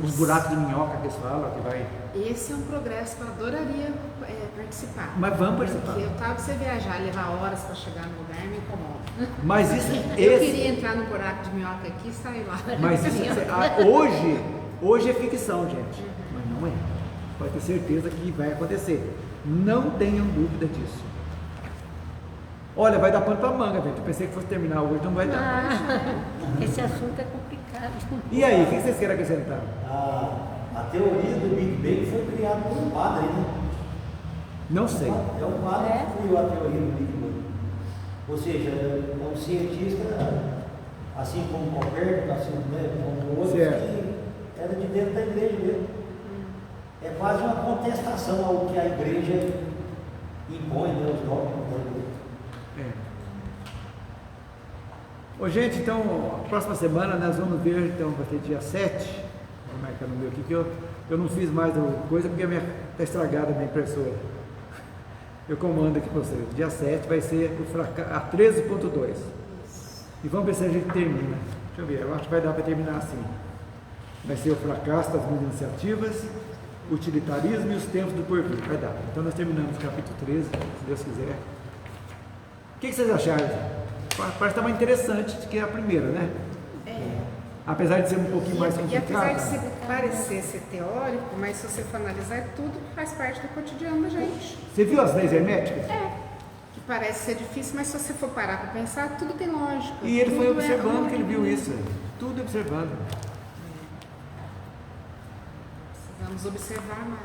Os buracos de minhoca que eles falam, que vai... Esse é um progresso que eu adoraria participar. Mas vamos participar. Porque eu estava, você viajar, levar horas para chegar no lugar, me incomoda. Mas isso... Eu queria entrar no buraco de minhoca aqui e sair lá. Mas isso, hoje é ficção, gente. Mas não é. Pode ter certeza que vai acontecer. Não tenham dúvida disso. Olha, vai dar pano para manga, gente. Eu pensei que fosse terminar hoje, não vai dar. Esse assunto é complicado. E aí, o que vocês querem acrescentar? A teoria do Big Bang foi criada por um padre, né? Não sei. É um padre que criou a teoria do Big Bang. Ou seja, é um cientista, assim como Copérnico, assim, né, como outros, que era de dentro da igreja mesmo. É quase uma contestação ao que a igreja impõe, né, os dogmas da igreja. Ô, gente, então, a próxima semana nós vamos ver, então, vai ter dia 7, vou marcar no meu aqui, que eu não fiz mais coisa porque está estragada a minha impressora. Eu comando aqui para vocês. Dia 7 vai ser a 13.2. E vamos ver se a gente termina. Deixa eu ver, eu acho que vai dar para terminar assim. Vai ser o fracasso das minhas iniciativas, o utilitarismo e os tempos do porvir. Vai dar. Então nós terminamos o capítulo 13, se Deus quiser. O que vocês acharam? Parece estar mais interessante do que a primeira, né? Apesar de ser um pouquinho mais complicado. E apesar de parecer ser teórico, mas se você for analisar, tudo faz parte do cotidiano da gente. Você viu as leis herméticas? Que parece ser difícil, mas se você for parar para pensar, tudo tem lógica. E ele foi Tudo observando que ele viu isso. Tudo observando. Precisamos observar mais.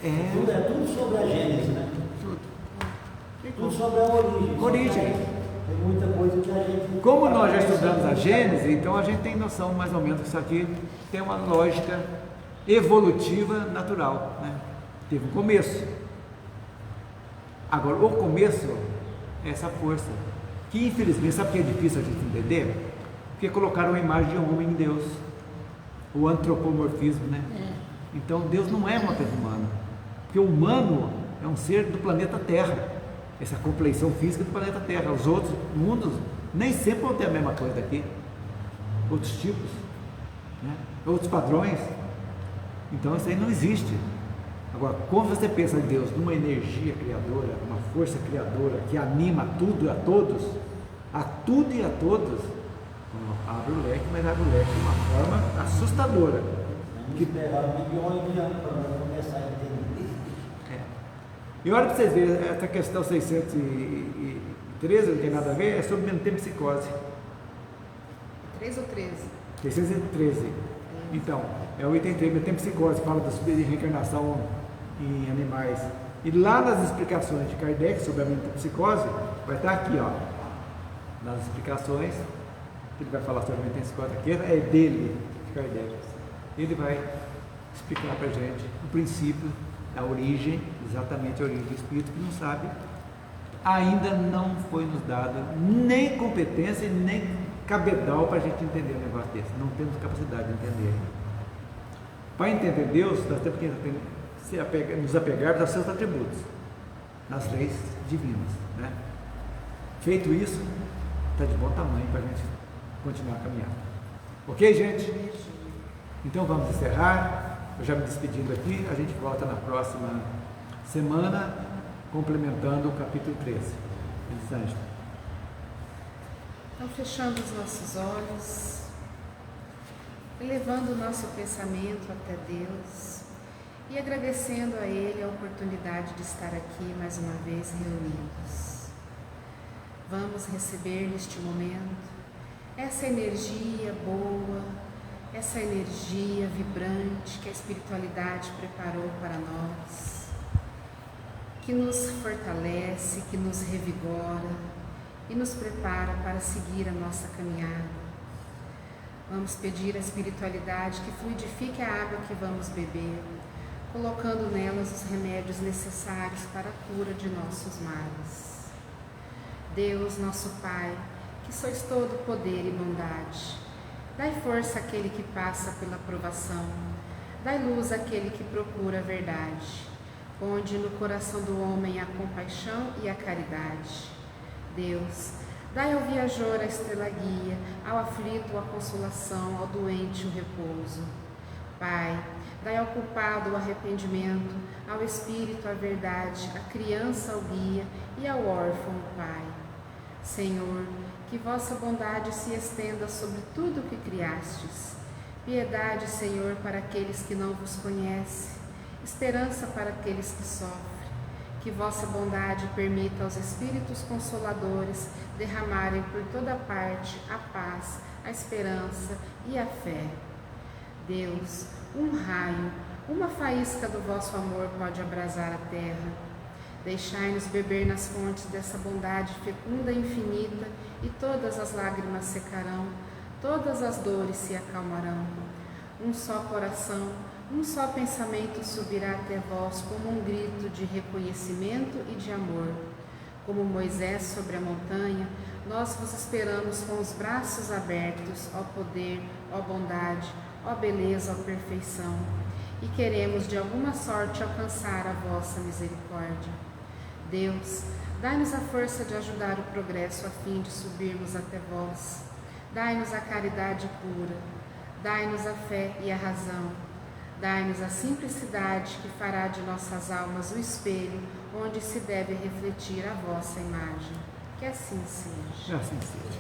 É tudo sobre a Gênesis, né? Tudo sobre a origem. Origem. Tem muita coisa que a gente... Como nós já estudamos a Gênesis, então a gente tem noção mais ou menos que isso aqui tem uma lógica evolutiva natural, né? Teve um começo. Agora, o começo é essa força, que infelizmente, sabe o que é difícil a gente entender? Porque colocaram a imagem de homem em Deus, o antropomorfismo, né? Então Deus não é uma coisa humana, porque o humano é um ser do planeta Terra, essa compleição física do planeta Terra. Os outros mundos nem sempre vão ter a mesma coisa daqui, outros tipos, né? Outros padrões. Então isso aí não existe. Agora, quando você pensa em Deus numa energia criadora, uma força criadora que anima tudo e a todos, a tudo e a todos, abre o leque, mas abre o leque de uma forma assustadora. Que levaram milhões de anos para começar a entender. E olha para vocês verem, essa questão 613 não tem nada a ver, é sobre metempsicose. 3 ou 13? 613. Então, é o item 3, metempsicose, fala da reencarnação em animais. E lá nas explicações de Kardec sobre a metempsicose, vai estar aqui, ó, nas explicações, ele vai falar sobre a metempsicose aqui, é dele, de Kardec. Ele vai explicar para a gente o princípio, a origem, exatamente a origem do espírito, que não sabe, ainda não foi nos dado nem competência, nem cabedal para a gente entender um negócio desse. Não temos capacidade de entender. Para entender Deus, nós temos que nos apegarmos aos seus atributos, nas leis divinas, né? Feito isso, está de bom tamanho para a gente continuar caminhando. Ok, gente? Então vamos encerrar. Eu já me despedindo aqui, a gente volta na próxima semana, complementando o capítulo 13. Elisângela. Então, fechando os nossos olhos, elevando o nosso pensamento até Deus e agradecendo a Ele a oportunidade de estar aqui mais uma vez reunidos. Vamos receber neste momento essa energia boa, essa energia vibrante que a espiritualidade preparou para nós, que nos fortalece, que nos revigora e nos prepara para seguir a nossa caminhada. Vamos pedir à espiritualidade que fluidifique a água que vamos beber, colocando nelas os remédios necessários para a cura de nossos males. Deus, nosso Pai, que sois todo poder e bondade, dai força àquele que passa pela provação, dai luz àquele que procura a verdade, ponde no coração do homem a compaixão e a caridade. Deus, dai ao viajor a estrela guia, ao aflito a consolação, ao doente o repouso. Pai, dai ao culpado o arrependimento, ao espírito a verdade, à criança o guia e ao órfão o Pai. Senhor, que vossa bondade se estenda sobre tudo o que criastes. Piedade, Senhor, para aqueles que não vos conhecem, esperança para aqueles que sofrem. Que vossa bondade permita aos Espíritos Consoladores derramarem por toda parte a paz, a esperança e a fé. Deus, um raio, uma faísca do vosso amor pode abrasar a terra. Deixai-nos beber nas fontes dessa bondade fecunda e infinita, e todas as lágrimas secarão, todas as dores se acalmarão. Um só coração, um só pensamento subirá até vós como um grito de reconhecimento e de amor. Como Moisés sobre a montanha, nós vos esperamos com os braços abertos, ó poder, ó bondade, ó beleza, ó perfeição, e queremos de alguma sorte alcançar a vossa misericórdia. Deus, dai-nos a força de ajudar o progresso a fim de subirmos até vós. Dai-nos a caridade pura, dai-nos a fé e a razão. Dai-nos a simplicidade que fará de nossas almas o espelho onde se deve refletir a vossa imagem. Que assim seja. Que assim seja.